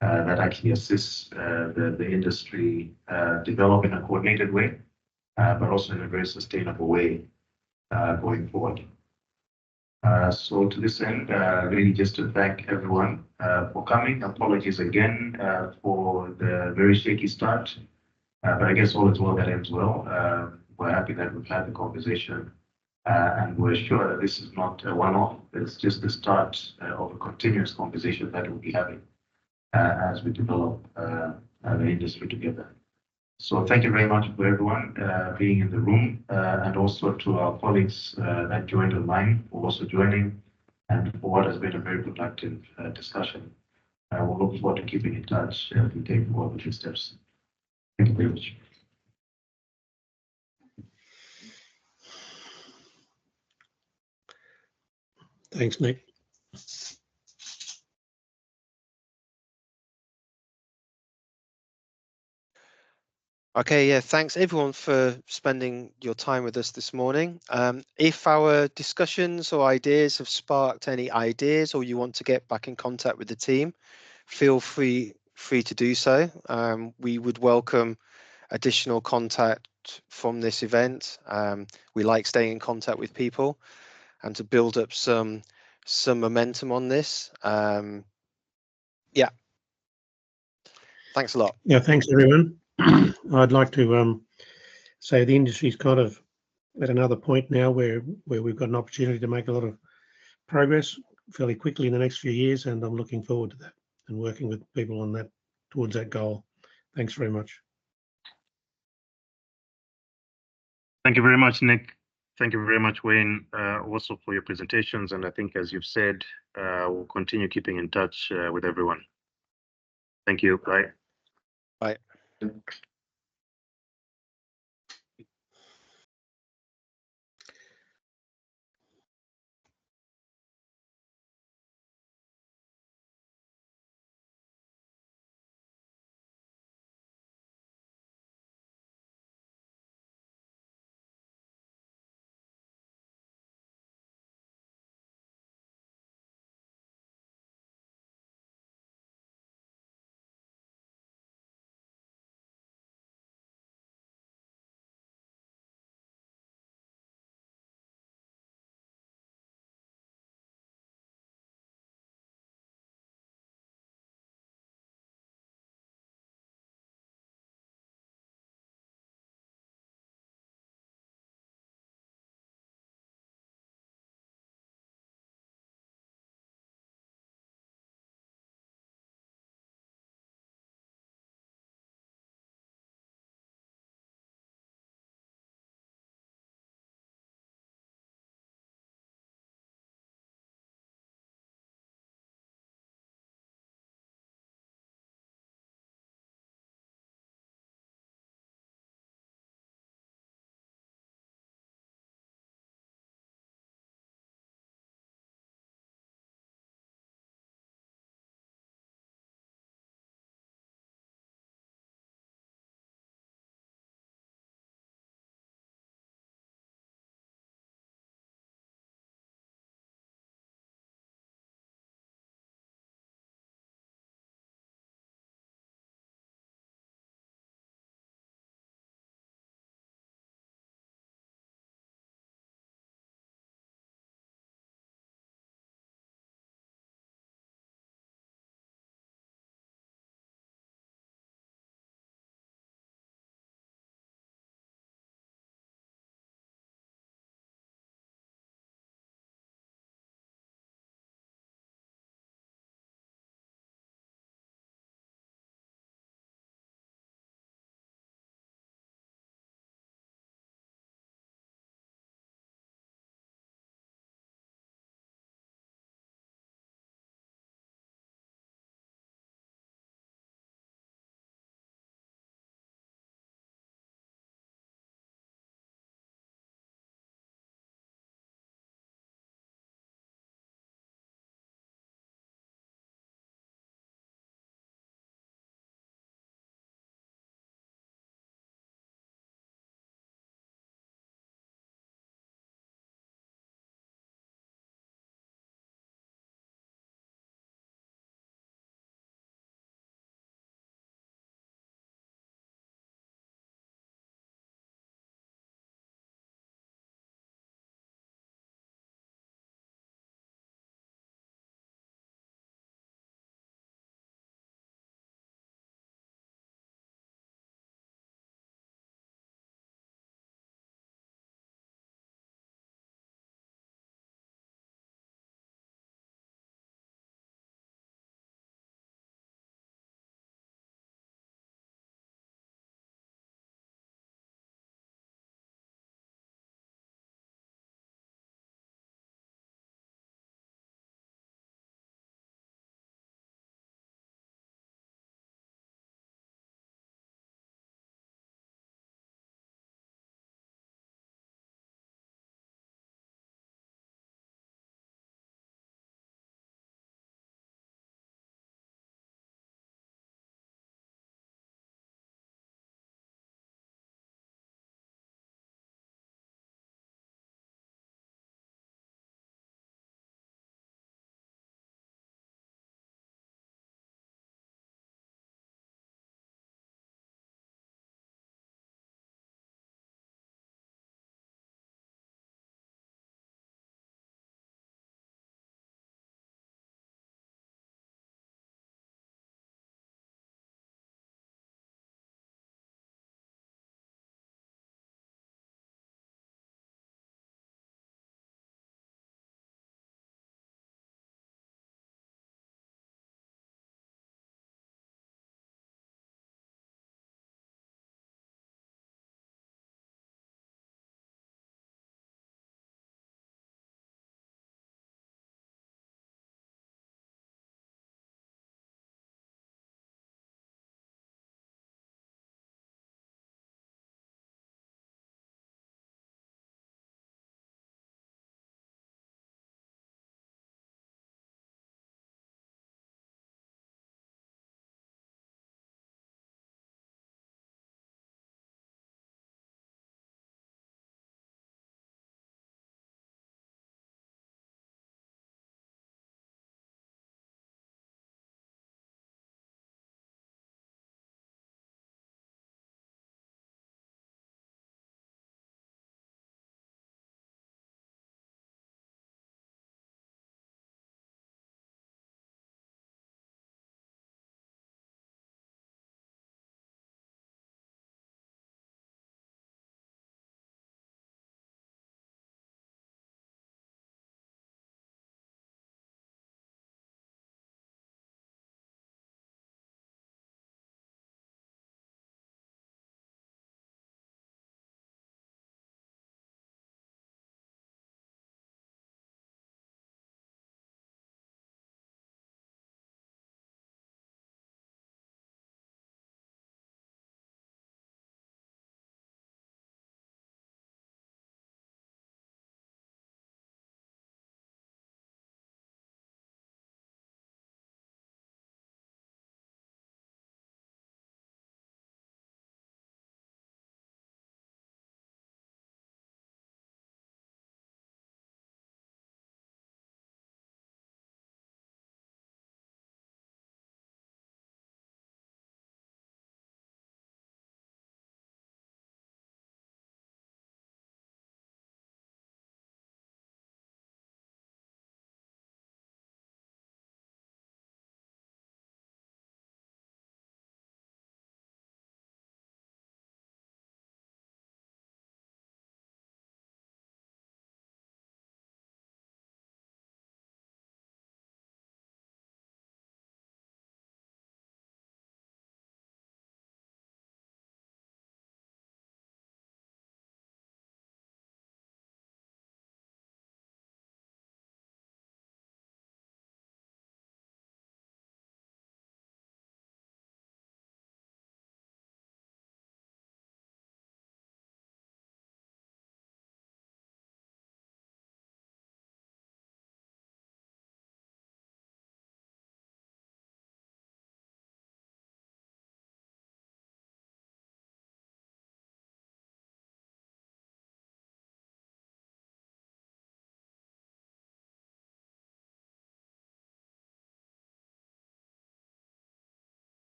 that actually assists the industry develop in a coordinated way, but also in a very sustainable way going forward. So to this end, really just to thank everyone for coming. Apologies again for the very shaky start, but I guess all is well that ends well. We're happy that we've had the conversation And we're sure that this is not a one-off. It's just the start of a continuous conversation that we'll be having as we develop the industry together. So thank you very much for everyone being in the room, and also to our colleagues that joined online for also joining, and for what has been a very productive discussion. We'll look forward to keeping in touch as we take forward the steps. Thank you very much. Thanks, Nick. Okay, yeah, thanks everyone for spending your time with us this morning. If our discussions or ideas have sparked any ideas, or you want to get back in contact with the team, feel free to do so. We would welcome additional contact from this event. We like staying in contact with people and to build up some momentum on this. Yeah, thanks a lot. Yeah, thanks everyone. I'd like to say the industry's kind of at another point now where we've got an opportunity to make a lot of progress fairly quickly in the next few years, and I'm looking forward to that and working with people on that towards that goal. Thanks very much. Thank you very much, Nick. Thank you very much, Wayne, also for your presentations. And I think, as you've said, we'll continue keeping in touch with everyone. Thank you. Bye. Bye.